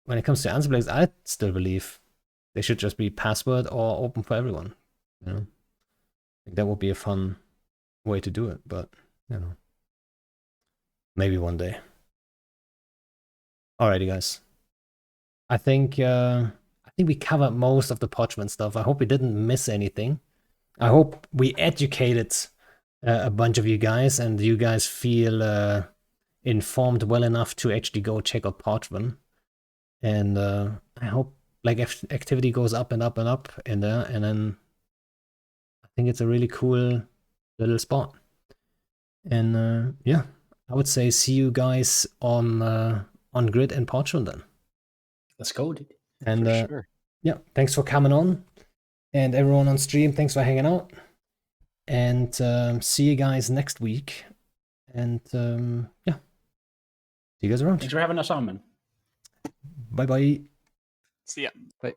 when it comes to Ansible, I still believe they should just be password or open for everyone. You know, that would be a fun way to do it, but maybe one day. Alrighty, guys. I think we covered most of the Pochven stuff. I hope we didn't miss anything. I hope we educated a bunch of you guys, and you guys feel informed well enough to actually go check out Pochven. And I hope like activity goes up and up and up in there, and then I think it's a really cool little spot. And yeah, I would say see you guys on Grid and Pochven then. Let's go, dude. And For sure. yeah, thanks for coming on. And everyone on stream, thanks for hanging out. And see you guys next week. And yeah, see you guys around. Thanks for having us on, man. Bye-bye. See ya. Bye.